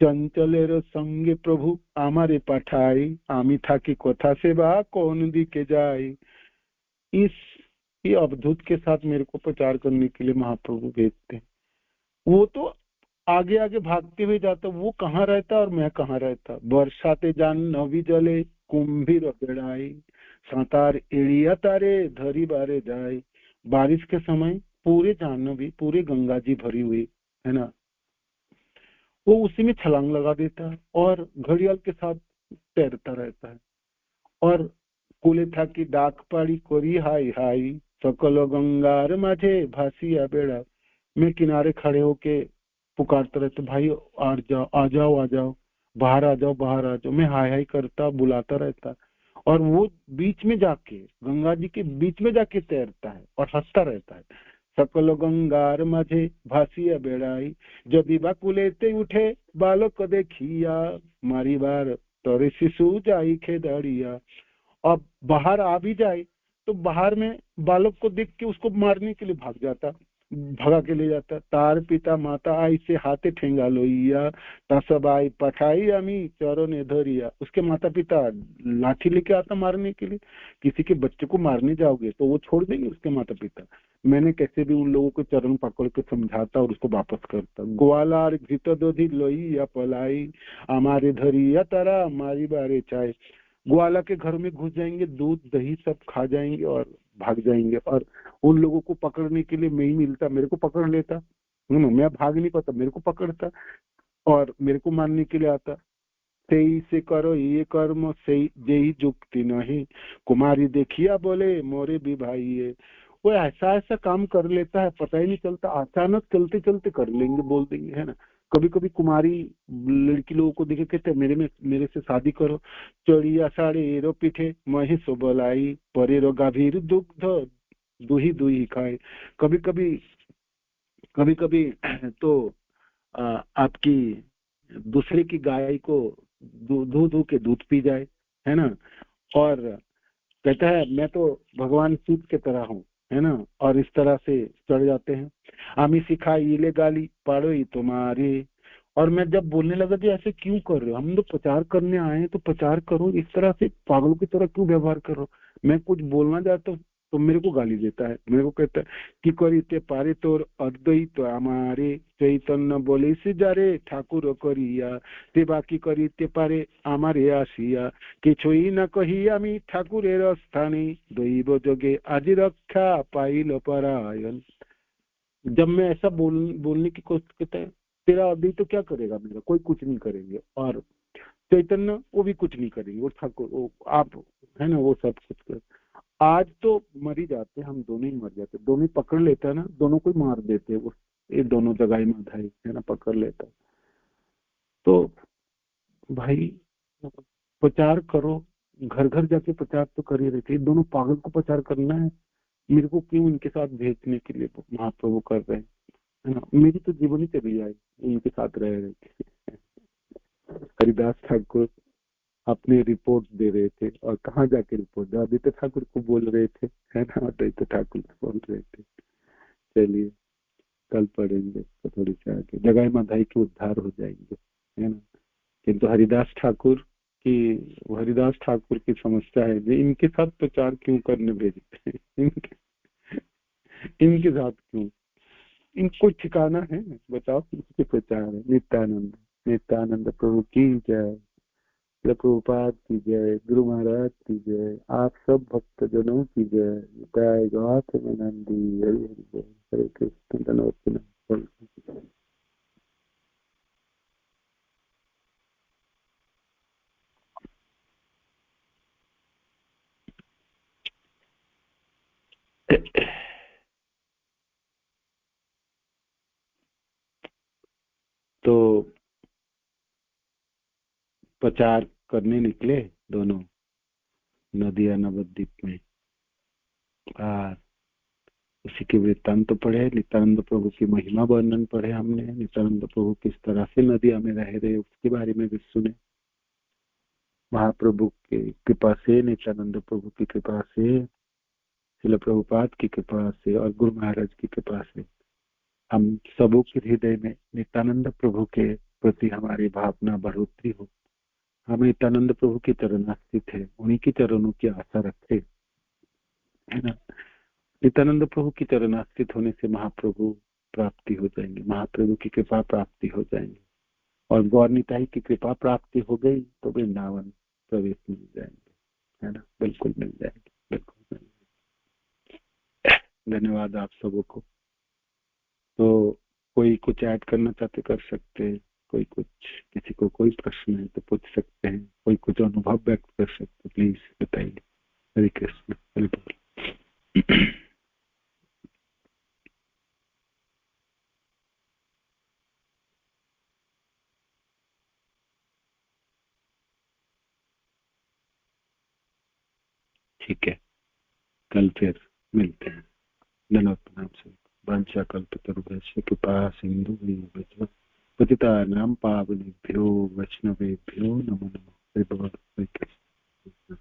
चंचलेर संगे प्रभु आमारे पाठाई, आमी था की कथा से बा कौन दी के जाए। इस ये अवधूत के साथ मेरे को प्रचार करने के लिए महाप्रभु भेजते हैं। वो तो आगे आगे भागते हुए जाता, वो कहाँ रहता और मैं कहाँ रहता। बरसाते जान नवी जले कुंभीर बेड़ाई, सातार एड़िया तारे धरी बारे जाए। बारिश के समय पूरे जाह्नवी, पूरे गंगा जी भरी हुई है ना, वो उसी में छलांग लगा देता है और घड़ियाल के साथ तैरता रहता है। और कुले था की डाक पाड़ी कोरी हाई हाई, सकल गंगार माझे भासिया बेड़ा। मैं किनारे खड़े होके पुकारते रहते, भाई आ जाओ आ जाओ आ जाओ, बाहर आ जाओ बाहर आ जाओ। मैं हाय हाय करता बुलाता रहता, और वो बीच में जाके, गंगा जी के बीच में जाके तैरता है और हंसता रहता है। सकल गंगार माझे भासिया बेड़ाई, जदि बाकुलेते उठे बालक देखिया, मारी बार तोरे शिशु जाई खेदड़िया। अब बाहर आ भी जाए तो बाहर में बालक को देख के उसको मारने के लिए भाग जाता, भगा के ले जाता। तार पिता माता आई से हाथे ठेंगा लोइया, तसबाई पठाई अमी चरण धरिया। उसके माता पिता लाठी लेके आता मारने के लिए। किसी के बच्चे को मारने जाओगे तो वो छोड़ देंगे उसके माता पिता। मैंने कैसे भी उन लोगों को चरण पकड़ के समझाता और उसको वापस करता। ग्वालार घित दोधी लोइया पलाई, हमारे धरिया तारा मारी बारे चाय। ग्वाला के घर में घुस जाएंगे, दूध दही सब खा जाएंगे और भाग जाएंगे। और उन लोगों को पकड़ने के लिए मैं ही मिलता, मेरे को पकड़ लेता। मैं भाग नहीं पाता, मेरे को पकड़ता और मेरे को मारने के लिए आता। सही से करो ये कर्म सही जेही जुक्ति नहीं, कुमारी देखिया बोले मोरे भी भाई है। वो ऐसा ऐसा काम कर लेता है, पता ही नहीं चलता, अचानक चलते चलते कर लेंगे, बोल देंगे, है ना। कभी कभी कुमारी लड़की लोगों को देखे कहते मेरे से शादी करो। चढ़िया साड़े एरो पीठे मही सोबलाई, परेरो गाभीर दुग्ध दुही दुही खाए। कभी कभी, कभी कभी तो आपकी दूसरे की गाय को दूध दू के दूध पी जाए, है ना। और कहता है मैं तो भगवान शिव के तरह हूँ, है ना। और इस तरह से चढ़ जाते हैं। आमी सिखाई इले गाली पाड़ो ही तुम्हारे। और मैं जब बोलने लगा कि ऐसे क्यों कर रहे हो, हम तो प्रचार करने आए हैं तो प्रचार करो, इस तरह से पागलों की तरह क्यों व्यवहार कर रहे हो। मैं कुछ बोलना चाहता हूँ तो मेरे को गाली देता है, मेरे को कहता है कि करीते पारे तोर अद्वैत हमारे, चैतन्य बोले से जा रे ठाकुर करिया, ते बाकी करीते पारे हमारे आसिया, কিছুই না কহি আমি ঠাকুরের স্থানে, দৈব যোগে আজি रक्षा पाइल परायण। जब मैं ऐसा बोलने की कोशिश करता है, तेरा अभी तो क्या करेगा, मेरा कोई कुछ नहीं करेंगे। और चैतन्य वो भी कुछ नहीं करेंगे, वो ठाकुर वो आप, है ना, वो सब कुछ कर। आज तो मर ही जाते, हम दोनों ही मर जाते, दोनों ही पकड़ लेता है ना, दोनों को ही मार देते वो, ये दोनों जगह में धाई, है ना, पकड़ लेता। तो भाई प्रचार करो, घर घर जाके प्रचार तो कर ही रहे थे। दोनों पागल को प्रचार करना है, मेरे को क्यों इनके साथ भेजने के लिए महाप्रभु कर रहे हैं, है ना। मेरी तो जीवन ही चली जाए इनके साथ रह रहे थे। हरिदास ठाकुर अपने रिपोर्ट दे रहे थे, और कहाँ जाके रिपोर्ट, आदित्य ठाकुर को बोल रहे थे, है ना, आदित्य ठाकुर को बोल रहे थे। चलिए कल पढ़ेंगे तो थोड़ी सी आगे जगाई माधाई के उद्धार हो जाएंगे, है ना। किंतु हरिदास ठाकुर की समस्या है कि इनके साथ प्रचार क्यों करने भेजते हैं, इनके साथ क्यों, इनको ठिकाना है, बताओ इनके प्रचार है। नित्यानंद, नित्यानंद प्रभु की जय, प्रभुपाद की जय, गुरु महाराज की जय, आप सब भक्त जनों की जय। जय गौतम नंदी, हरि हरि जय, हरे कृष्ण धन्यवाद। तो प्रचार करने निकले दोनों नदिया नवद्वीप में। और उसी के वृत्तांत तो पढ़े, नित्यानंद प्रभु की महिमा वर्णन पढ़े हमने, नित्यानंद प्रभु किस तरह से नदिया में रह रहे उसके बारे में भी सुने। महाप्रभु की कृपा से, नित्यानंद प्रभु की कृपा से, श्रील प्रभुपाद की कृपा से और गुरु महाराज की कृपा से हम सबों के हृदय में नित्यानंद प्रभु के प्रति हमारी भावना बढ़ोतरी हो। हम नित्यानंद प्रभु के चरण आश्रित है, उन्हीं की चरणों की आशा रखे, है ना। नित्यानंद प्रभु की चरण आश्रित होने से महाप्रभु प्राप्ति हो जाएंगे, महाप्रभु की कृपा प्राप्ति हो जाएंगे, और गौर निताई की कृपा प्राप्ति हो गई तो वृंदावन प्रवेश मिल जाएंगे, है ना। बिल्कुल मिल जाएंगे, बिल्कुल मिल जाएंगे। धन्यवाद आप सबों को। तो कोई कुछ ऐड करना चाहते कर सकते हैं, कोई कुछ, किसी को कोई प्रश्न है तो पूछ सकते हैं, कोई कुछ अनुभव व्यक्त कर सकते, प्लीज बताइए। हरे कृष्ण, हरे बोल। ठीक है, कल फिर मिलते हैं। धन्यवाद, प्रणाम से वंशा कल्पतरुभ्यश्च कृपा सिंधु पतितानां पावनेभ्यो वैष्णवेभ्यो नमो नमः। हरि बोल, हरे कृष्ण।